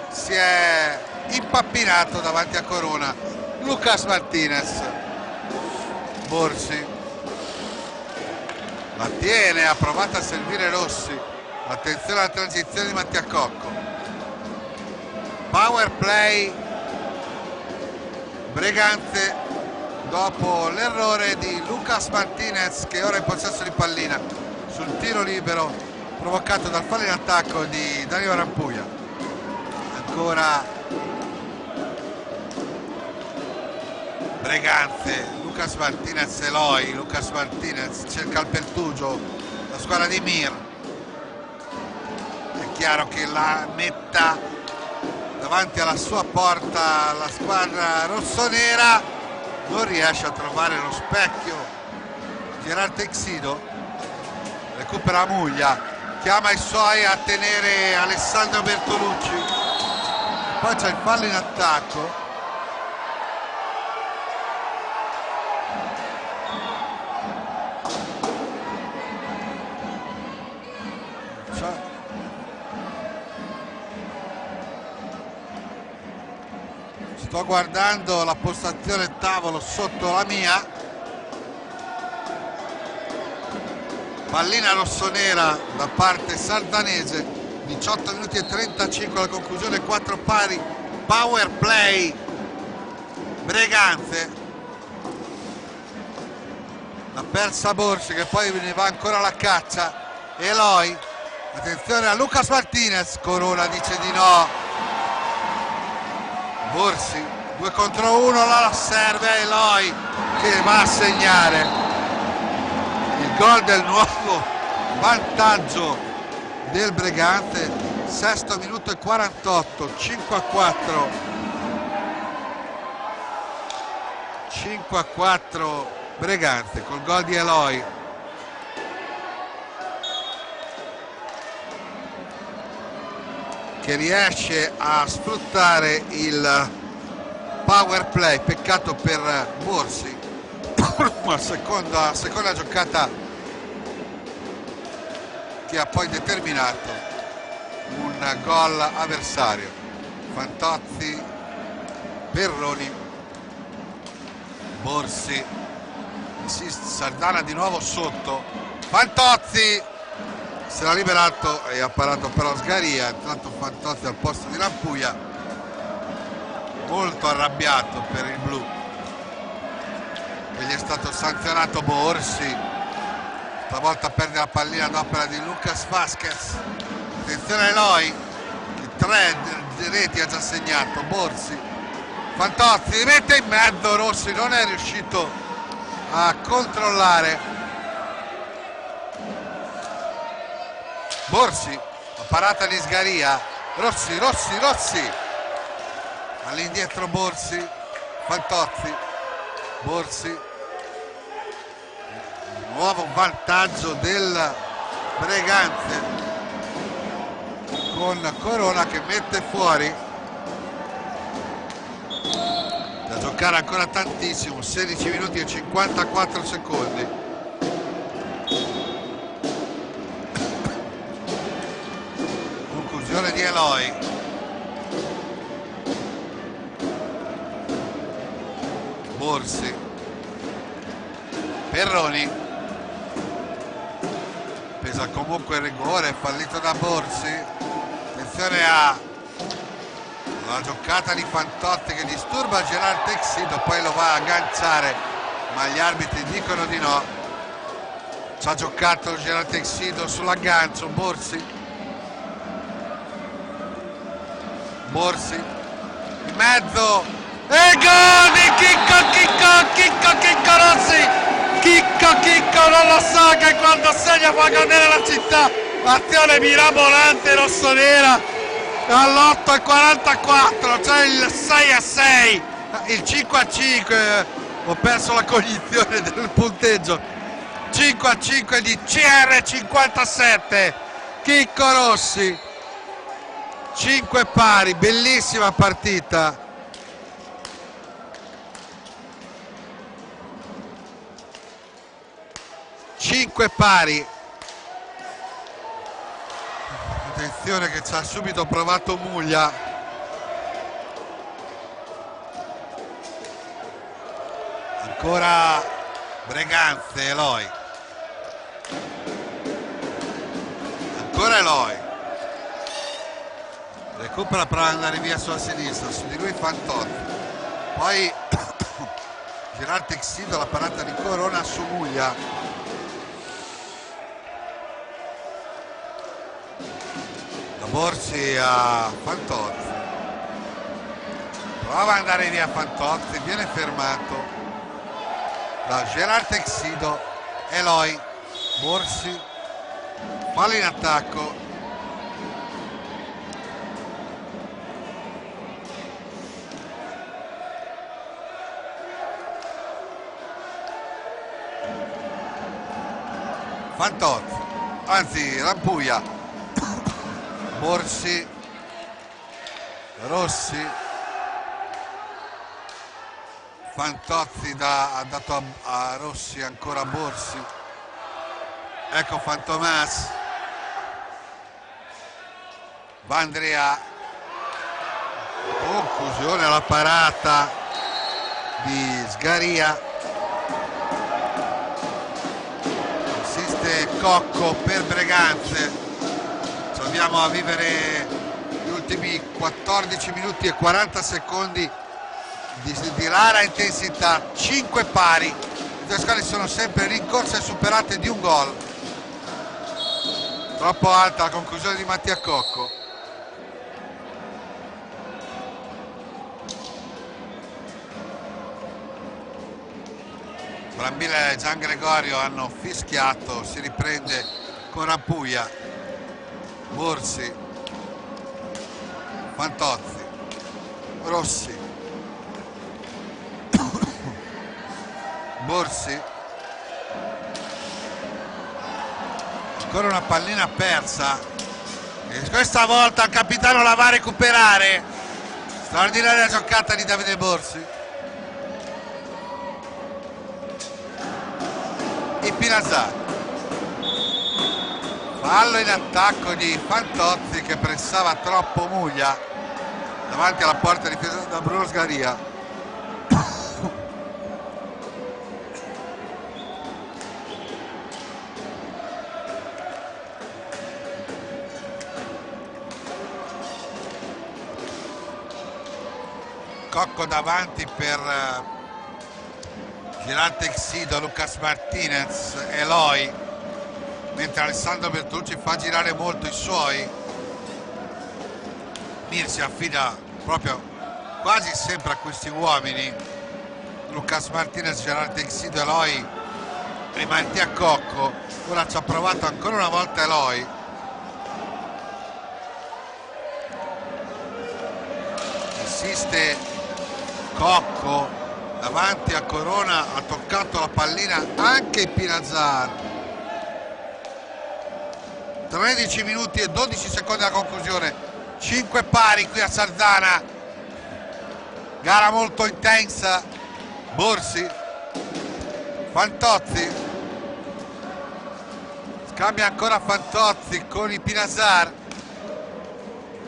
si è impappinato davanti a Corona. Lucas Martinez, Borsi la tiene, ha provato a servire Rossi, attenzione alla transizione di Mattia Cocco, power play Breganze dopo l'errore di Lucas Martinez che ora è in possesso di pallina sul tiro libero provocato dal fallo in attacco di Danilo Rampuia. Ancora Breganze, Lucas Martinez, Eloy, Lucas Martinez cerca il Pertugio, la squadra di Mir, è chiaro che la metta davanti alla sua porta la squadra rossonera, non riesce a trovare lo specchio. Gerard Texido recupera Muglia, chiama i suoi a tenere Alessandro Bertolucci, poi c'è il fallo in attacco. Sto guardando la postazione tavolo sotto la mia, pallina rossonera da parte sardanese, 18 minuti e 35 alla conclusione, 4 pari, power play Breganze, l'ha persa Borsi che poi ne va ancora alla caccia. Eloy, attenzione a Lucas Martinez, Corona dice di no. Borsi 2 contro 1, la serve Eloy che va a segnare il gol del nuovo vantaggio del Breganze, sesto minuto e 48, 5-4 Breganze col gol di Eloy. Che riesce a sfruttare il power play, peccato per Borsi. seconda giocata che ha poi determinato un gol avversario. Fantozzi, Perroni, Borsi, Sardana di nuovo sotto, Fantozzi se l'ha liberato e ha parato però Sgaria. Intanto Fantozzi al posto di Rampuglia, molto arrabbiato per il blu e gli è stato sanzionato Borsi. Stavolta perde la pallina ad opera di Lucas Vasquez. Attenzione a Eloy, che 3 reti ha già segnato. Borsi, Fantozzi mette in mezzo, Rossi non è riuscito a controllare. Borsi, la parata di Sgaria. Rossi all'indietro. Borsi, Fantozzi, Borsi, nuovo vantaggio del Breganze con Corona che mette fuori. Da giocare ancora tantissimo, 16 minuti e 54 secondi. Conclusione di Eloy. Borsi, Perroni, pesa comunque il rigore, fallito da Borsi. Attenzione alla giocata di Fantozzi che disturba Gerard Texido, poi lo va a agganciare, ma gli arbitri dicono di no. Ci ha giocato Gerard Texido sull'aggancio. Borsi, in mezzo. E gol di Chicco Rossi. Chicco non lo sa che quando segna fa cadere la città. Azione mirabolante rossonera all'8 al 44, cioè il 6-6, il 5-5. Ho perso la cognizione del punteggio. 5-5 di CR57. Chicco Rossi, 5 pari, bellissima partita. Cinque pari. Attenzione che ci ha subito provato Muglia. Ancora Breganze, Eloy. Ancora Eloy. Recupera, prova ad andare via sulla sinistra, su di lui Fantozzi. Poi Gerard Texido, la parata di Corona su Muglia. Borsi a Fantozzi, prova ad andare via Fantozzi, viene fermato da Gerard Texido. Eloy, Borsi, palla in attacco. Fantozzi, anzi Rampuglia. Borsi, Rossi, Fantozzi ha dato a Rossi, ancora Borsi. Ecco Fantomas, Vandrea, conclusione alla parata di Sgaria. Assiste Cocco per Breganze. Andiamo a vivere gli ultimi 14 minuti e 40 secondi di rara intensità. 5 pari, le due squadre sono sempre rincorse e superate di un gol. Troppo alta la conclusione di Mattia Cocco. Brambilla e Gian Gregorio hanno fischiato, si riprende con Rampuglia. Borsi, Fantozzi, Rossi, Borsi, ancora una pallina persa e questa volta il capitano la va a recuperare. Straordinaria giocata di Davide Borsi. E Pinazzar, fallo in attacco di Fantozzi che pressava troppo Muglia davanti alla porta difesa da Bruno Sgaria. Cocco davanti per Gerard Texido, Lucas Martinez, Eloy, mentre Alessandro Bertolucci fa girare molto i suoi. Mir si affida proprio quasi sempre a questi uomini, Lucas Martinez, Gerard Texido, Eloy e Mattia Cocco. Ora ci ha provato ancora una volta Eloy. Insiste Cocco davanti a Corona, ha toccato la pallina anche Pinazzar. 13 minuti e 12 secondi alla conclusione, 5 pari qui a Sardana, gara molto intensa. Borsi, Fantozzi, scambia ancora Fantozzi con i Pinazzar.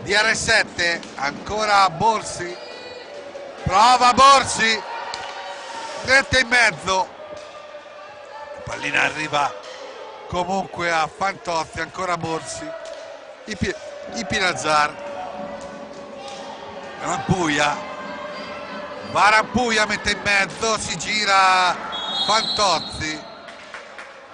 DR7, ancora Borsi, prova Borsi, rete in mezzo, la pallina arriva comunque a Fantozzi, ancora Borsi, i Pinazzar, Rampuia, va Rampuia, mette in mezzo, si gira Fantozzi,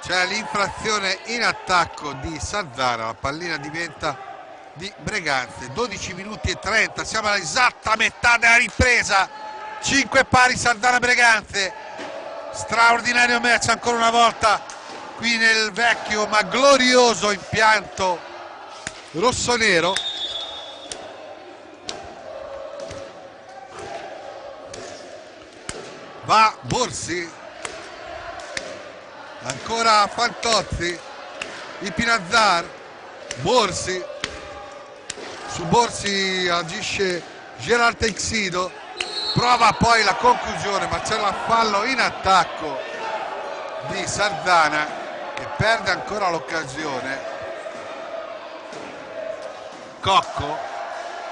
c'è l'infrazione in attacco di Sardana, la pallina diventa di Breganze. 12 minuti e 30, siamo all'esatta metà della ripresa, 5 pari Sardana Breganze. Straordinario match ancora una volta qui nel vecchio ma glorioso impianto rossonero. Va Borsi, ancora Fantozzi, i Pinazzar, Borsi, su Borsi agisce Gerard Texido, prova poi la conclusione ma c'è il fallo in attacco di Sardana che perde ancora l'occasione. Cocco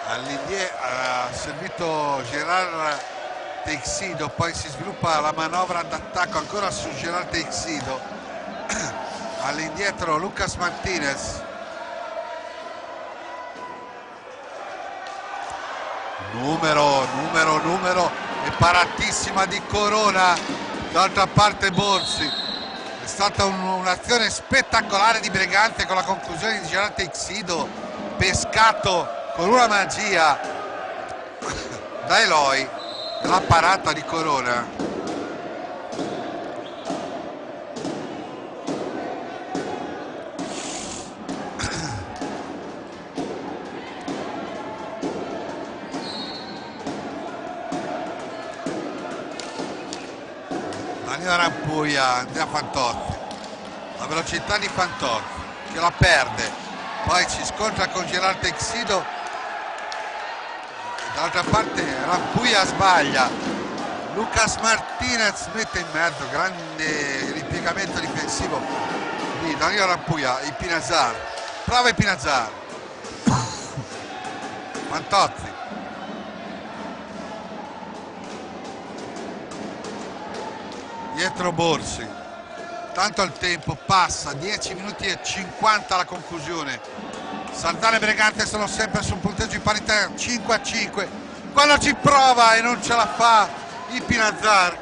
ha servito Gerard Texido, poi si sviluppa la manovra d'attacco ancora su Gerard Texido. All'indietro Lucas Martinez, numero e paratissima di Corona. D'altra parte Borsi, è stata un'azione spettacolare di Breganze con la conclusione di Gerard Texido, pescato con una magia da Eloy, la parata di Corona. Rampuia, Andrea Fantozzi, la velocità di Fantozzi che la perde, poi si scontra con Gerard Texido, dall'altra parte Rampuia sbaglia, Lucas Martinez mette in mezzo, grande ripiegamento difensivo di Danilo Rampuia. I Pinazzar, prova i Pinazzar, Fantozzi, dietro Borsi, tanto il tempo passa, 10 minuti e 50 alla conclusione. Sardana e Breganze sono sempre sul punteggio di parità 5-5, quando ci prova e non ce la fa il Pinazzar.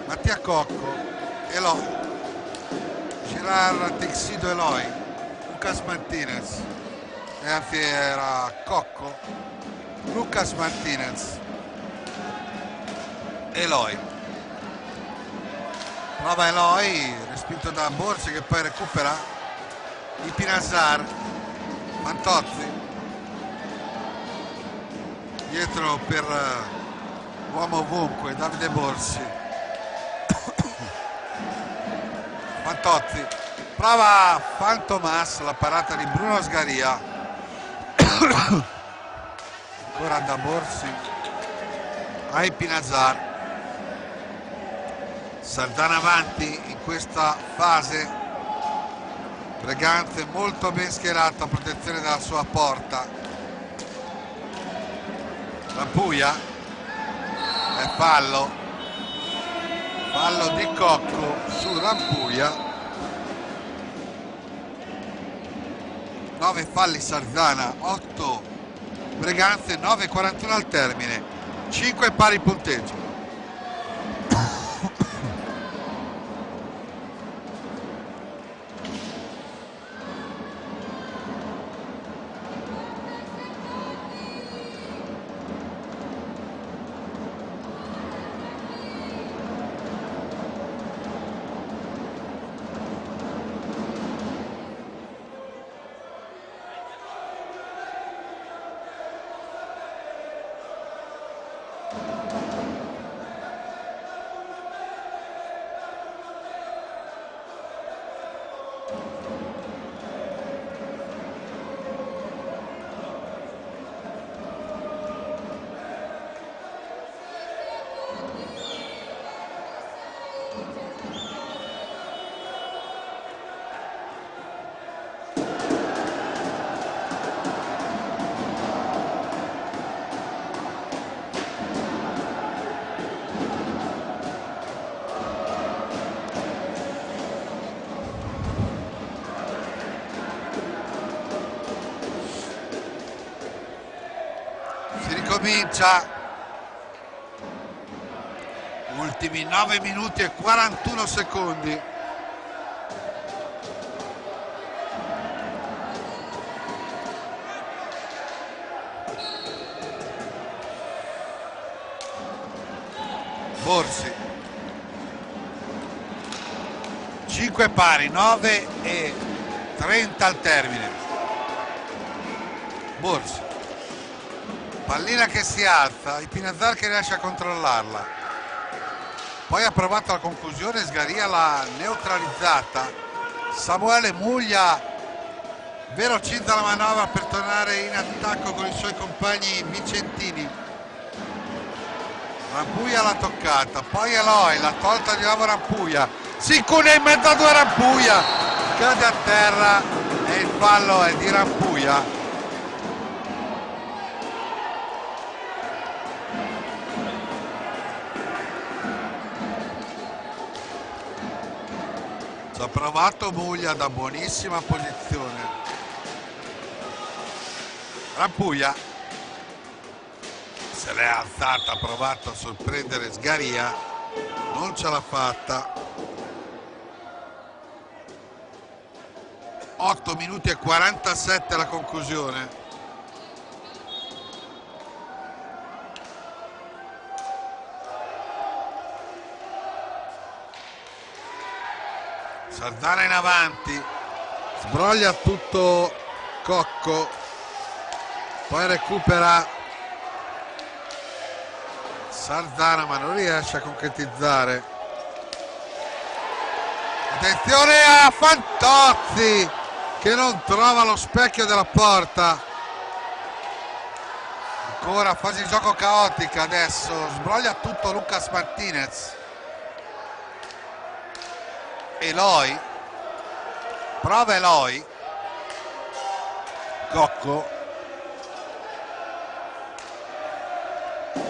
Mattia Cocco, Eloy, Gerard Texido, Eloy, Lucas Martinez, e anzi era Cocco, Lucas Martinez, Eloy, prova Eloy, respinto da Borsi che poi recupera, i Pinazzar, Fantozzi, dietro per uomo ovunque Davide Borsi. Fantozzi, prova Fantomas, la parata di Bruno Sgaria. Ancora da Borsi ai Pinazar. Sardana avanti in questa fase, Breganze molto ben schierato a protezione della sua porta. Rampuia, è fallo di Cocco su Rampuia. 9 falli Sardana, 8 Breganze, 9:41 al termine, 5 pari punteggio. Comincia, ultimi 9 minuti e 41 secondi. Borsi, 5 pari, 9 e 30 al termine. Borsi, pallina che si alza, il Pinazar che riesce a controllarla, poi ha provato la conclusione, Sgaria l'ha neutralizzata. Samuele Muglia velocizza la manovra per tornare in attacco con i suoi compagni vicentini. Rampuia l'ha toccata, poi Eloi l'ha tolta di nuovo Rampuia, si incune in mezzo a due Rampuia, cade a terra e il fallo è di Rampuia. Ci ha provato Muglia da buonissima posizione. Rampuia se l'è alzata, ha provato a sorprendere Sgaria, non ce l'ha fatta. 8 minuti e 47 alla conclusione. Sardana in avanti, sbroglia tutto Cocco, poi recupera Sardana ma non riesce a concretizzare. Attenzione a Fantozzi che non trova lo specchio della porta. Ancora fase di gioco caotica adesso, sbroglia tutto Lucas Martinez. Eloi, prova Eloi, Cocco,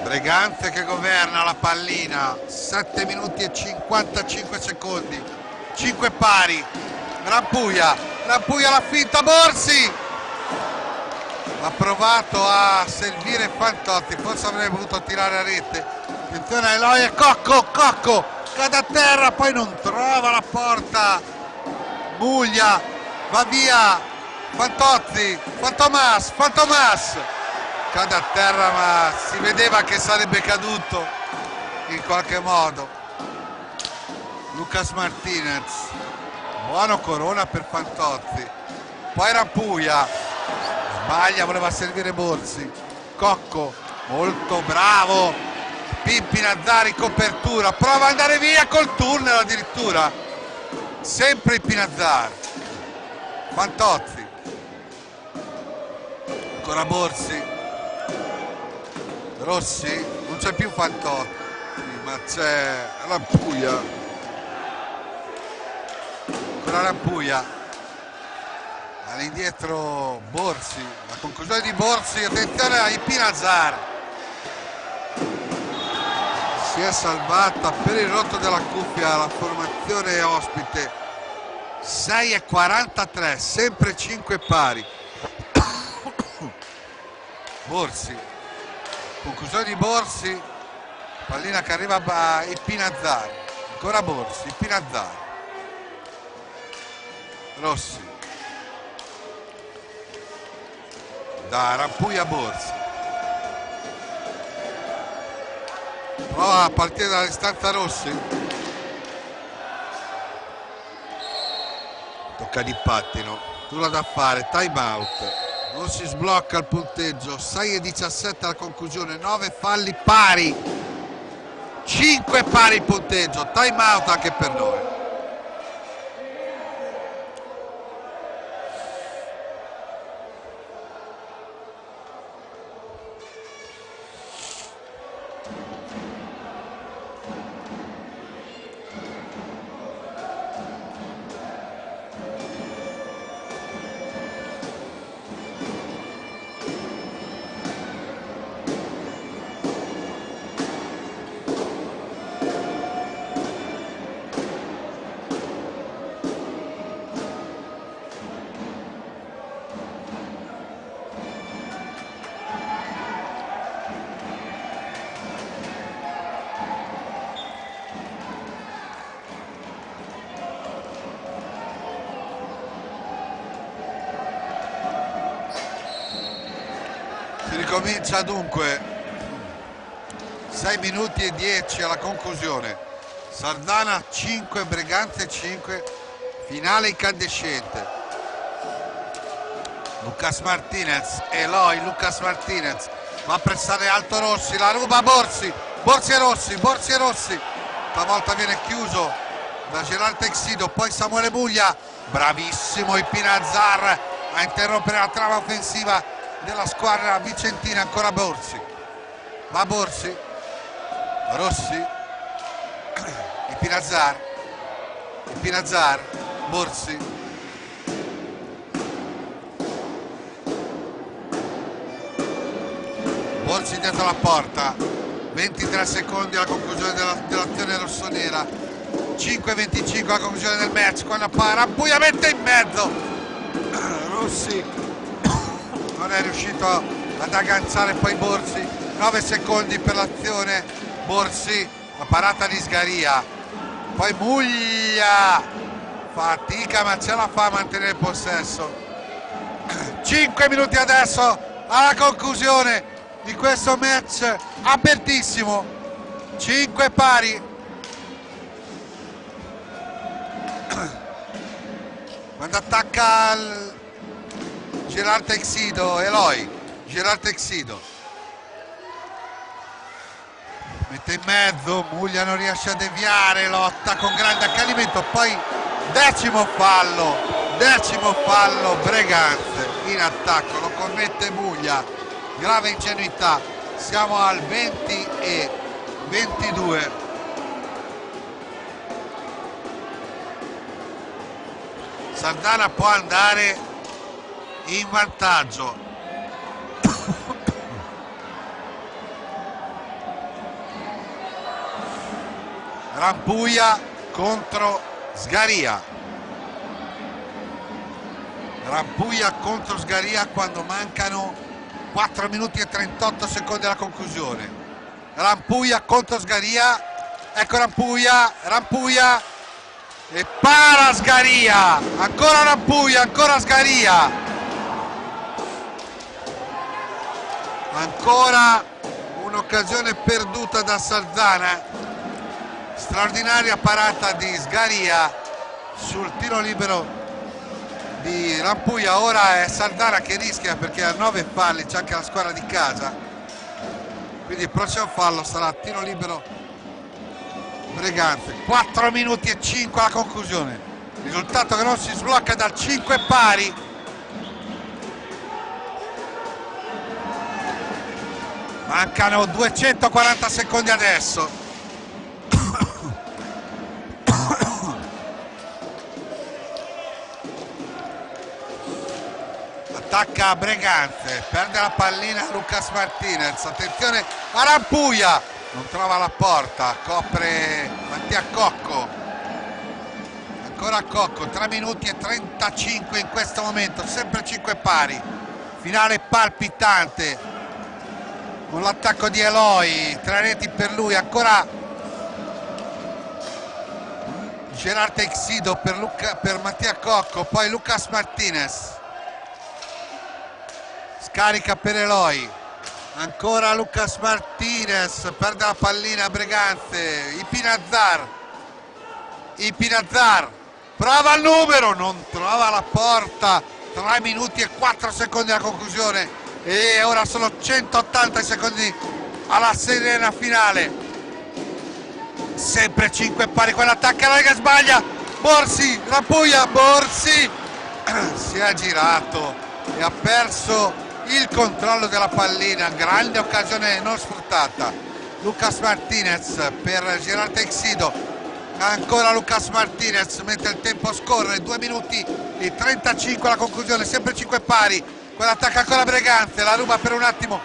Breganze che governa la pallina, 7 minuti e 55 secondi, 5 pari, Rampuia la finta, Borsi, ha provato a servire Fantozzi, forse avrebbe voluto tirare a rete, attenzione a Eloi e Cocco, cade a terra, poi non trova la porta, Muglia, va via, Fantozzi, Fantomas, cade a terra ma si vedeva che sarebbe caduto in qualche modo. Lucas Martinez, buono Corona per Fantozzi, poi Rampuia, sbaglia, voleva servire Borsi, Cocco, molto bravo Pippi Nazzari, copertura, prova ad andare via col tunnel addirittura, sempre Pinazzari. Fantozzi, ancora Borsi, Rossi, non c'è più Fantozzi ma c'è Rampuia, ancora Rampuia, all'indietro Borsi, la conclusione di Borsi, attenzione a Pinazzari, si è salvata per il rotto della cuffia la formazione ospite. 6:43, sempre 5 pari. Borsi, conclusione di Borsi, pallina che arriva a Pinazzari, ancora Borsi, Pinazzari, Rossi, da Rampuia a Borsi, prova a partire dalla distanza Rossi, tocca di pattino, nulla da fare, time out, non si sblocca il punteggio, 6:17 alla conclusione, 9 falli pari, 5 pari il punteggio, time out anche per noi. Si ricomincia dunque, 6 minuti e 10 alla conclusione, Sardana 5, Breganze 5, finale incandescente. Lucas Martinez, Eloy, Lucas Martinez, va a pressare alto Rossi, la ruba Borsi, Borsi e Rossi, Borsi e Rossi, stavolta viene chiuso da Gerard Texido, poi Samuele Buglia, bravissimo Pinazzar a interrompere la trama offensiva della squadra vicentina, ancora Borsi, va Borsi, Rossi, Pinazzar, Borsi, Borsi dietro la porta, 23 secondi alla conclusione dell'azione rossonera, 5:25 alla conclusione del match, quando Rampuia mette in mezzo, Rossi non è riuscito ad agganciare poi Borsi, 9 secondi per l'azione, Borsi, la parata di Sgaria, poi Muglia, fatica ma ce la fa a mantenere il possesso. 5 minuti adesso alla conclusione di questo match apertissimo, 5 pari. Quando attacca Gerard Texido, Eloy, Gerard Texido mette in mezzo, Muglia non riesce a deviare, lotta con grande accanimento, poi decimo fallo Breganze in attacco, lo commette Muglia, grave ingenuità, siamo al 20:22. Sardana può andare in vantaggio. Rampuia contro Sgaria, Rampuia contro Sgaria quando mancano 4 minuti e 38 secondi alla conclusione. Rampuia contro Sgaria, ecco Rampuia e para Sgaria, ancora Rampuia, ancora Sgaria, ancora un'occasione perduta da Sardana, straordinaria parata di Sgaria sul tiro libero di Rampuia. Ora è Sardana che rischia perché ha 9 falli, c'è anche la squadra di casa, quindi il prossimo fallo sarà tiro libero Breganze. 4 minuti e 5 alla conclusione, risultato che non si sblocca dal 5 pari. Mancano 240 secondi adesso. Attacca Breganze, perde la pallina Lucas Martinez, attenzione a Rampuglia, non trova la porta, copre Mattia Cocco, ancora Cocco, 3 minuti e 35 in questo momento, sempre 5 pari, finale palpitante con l'attacco di Eloy, 3 reti per lui, ancora Gerard Teixido per Mattia Cocco, poi Lucas Martinez. Carica per Eloy, ancora Lucas Martinez, perde la pallina Breganze, Ipinazzar, prova il numero, non trova la porta, 3 minuti e 4 secondi alla conclusione e ora sono 180 secondi alla sirena finale, sempre 5 pari, quell'attacca la Lega sbaglia, Borsi, Rampuglia, Borsi si è girato e ha perso il controllo della pallina, grande occasione non sfruttata. Lucas Martinez per Gerard Teixido, ancora Lucas Martinez mentre il tempo scorre, 2 minuti e 35 alla conclusione, sempre 5 pari, quell'attacca ancora Breganze, la ruba per un attimo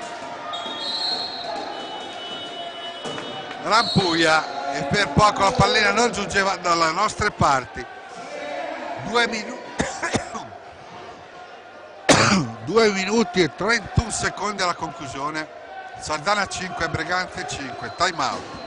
Rampuglia e per poco la pallina non giungeva dalle nostre parti. 2 minuti e 31 secondi alla conclusione, Sardana 5, Breganze 5, time out.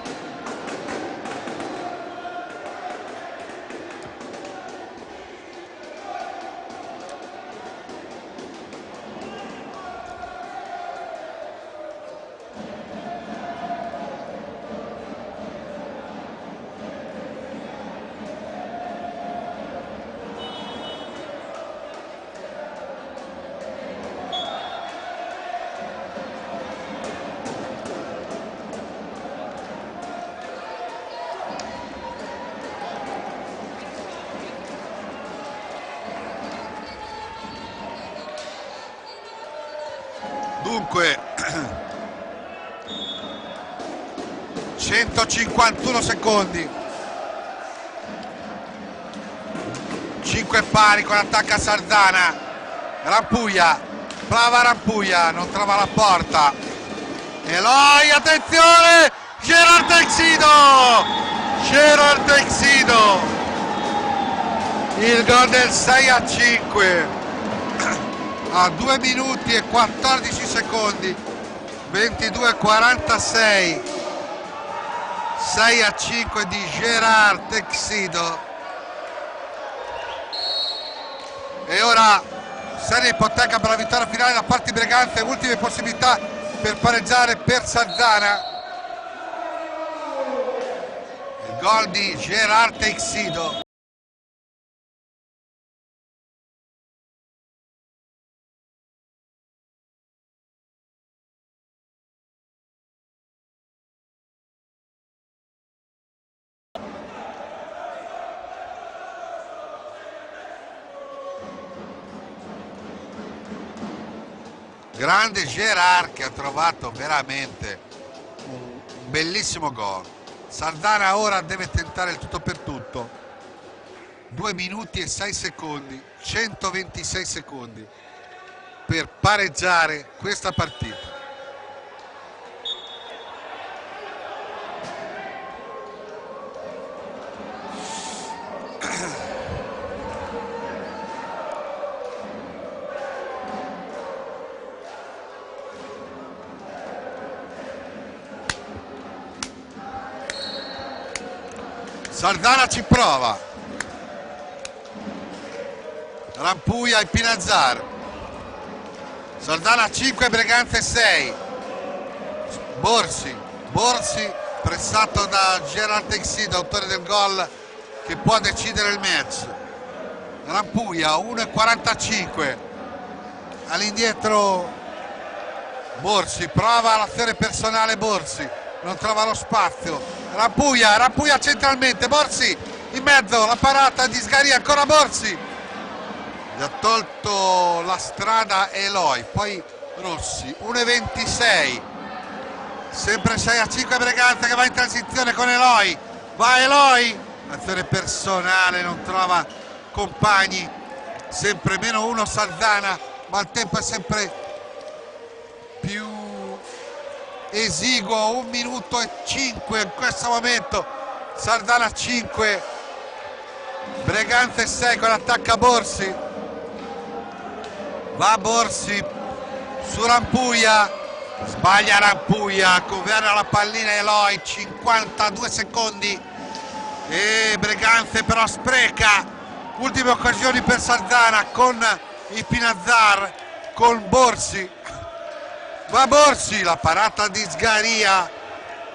Dunque 151 secondi, 5 pari con attacca Sardana, Rampuglia, prova Rampuglia, non trova la porta, Eloy, attenzione, Gerard Teixido, il gol del 6-5 a 2 minuti e 14 secondi, 22-46, 6-5 di Gerard Teixido. E ora serie ipoteca per la vittoria finale da parte di Breganze, ultime possibilità per pareggiare per Sardana. Il gol di Gerard Teixido. Grande Gerard che ha trovato veramente un bellissimo gol. Sardana ora deve tentare il tutto per tutto. 2 minuti e 6 secondi, 126 secondi per pareggiare questa partita. Sardana ci prova, Rampuglia e Pinazzar, Sardana 5, Breganze 6, Borsi pressato da Gerard Teixido, autore del gol che può decidere il match, Rampuglia 1,45, all'indietro Borsi prova l'azione personale, Borsi non trova lo spazio, Rampuglia centralmente, Borsi in mezzo, la parata di Sgaria, ancora Borsi, gli ha tolto la strada Eloy, poi Rossi, 1,26, sempre 6-5 Breganze che va in transizione con Eloy, va Eloy, azione personale, non trova compagni, sempre -1 Salzana, ma il tempo è sempre più esiguo, 1 minuto e 5 in questo momento, Salzana 5, Breganze 6 con l'attacca Borsi, va Borsi su Rampuglia, sbaglia Rampuglia, governa la pallina Eloy, 52 secondi e Breganze però spreca, ultime occasioni per Salzana con i Pinazzar, con Borsi, va Borsi, la parata di Sgaria,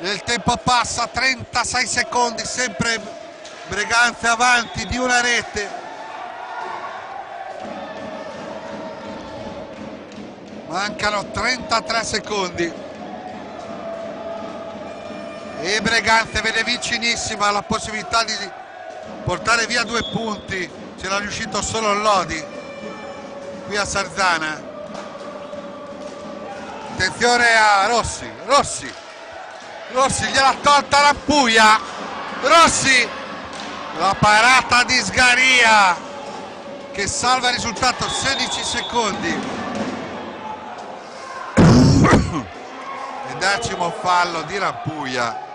il tempo passa, 36 secondi, sempre Breganze avanti di una rete, mancano 33 secondi e Breganze vede vicinissima la possibilità di portare via 2 punti, ce l'ha riuscito solo Lodi qui a Salzana. Attenzione a Rossi gliel'ha tolta Rampuglia, Rossi, la parata di Sgaria che salva il risultato, 16 secondi e 10° fallo di Rampuglia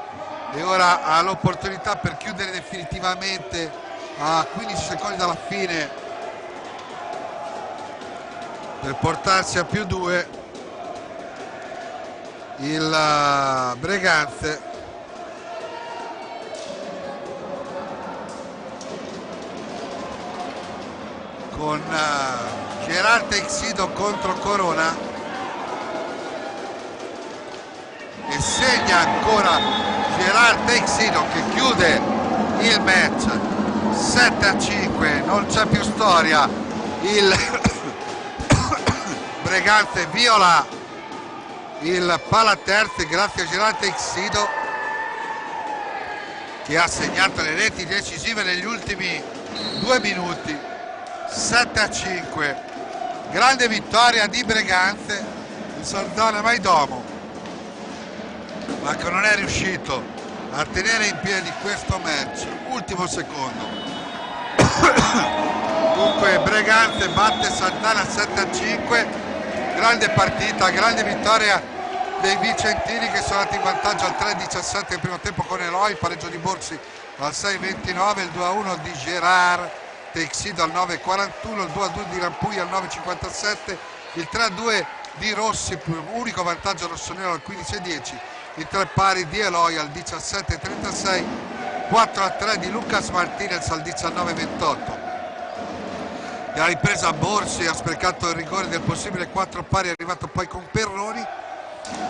e ora ha l'opportunità per chiudere definitivamente a 15 secondi dalla fine per portarsi a +2 il Breganze. Con Gerard Teixido contro Corona e segna ancora Gerard Teixido che chiude il match 7-5, non c'è più storia, il Breganze viola il palaterzi grazie a Gerard Teixido che ha segnato le reti decisive negli ultimi 2 minuti. 7-5, grande vittoria di Breganze, il Salzana Maidomo, ma che non è riuscito a tenere in piedi questo match, ultimo secondo. Dunque Breganze batte Salzana 7-5, grande partita, grande vittoria dei vicentini che sono andati in vantaggio al 3-17 nel primo tempo con Eloy, pareggio di Borsi al 6-29, il 2-1 di Gerard Teixido al 9,41, il 2-2 di Rampuglia al 9,57, il 3-2 di Rossi, unico vantaggio rossonero al 15,10, i 3 pari di Eloy al 17,36, 4-3 di Lucas Martinez al 19,28. La ripresa Borsi ha sprecato il rigore del possibile 4 pari, è arrivato poi con Perroni,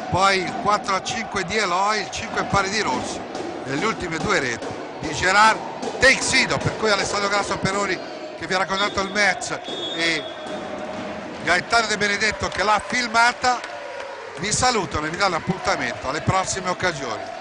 poi il 4-5 di Eloy, il 5 pari di Rossi e le ultime 2 reti di Gerard Teixido, per cui Alessandro Grasso Perroni che vi ha raccontato il match e Gaetano De Benedetto che l'ha filmata vi salutano e vi danno appuntamento alle prossime occasioni.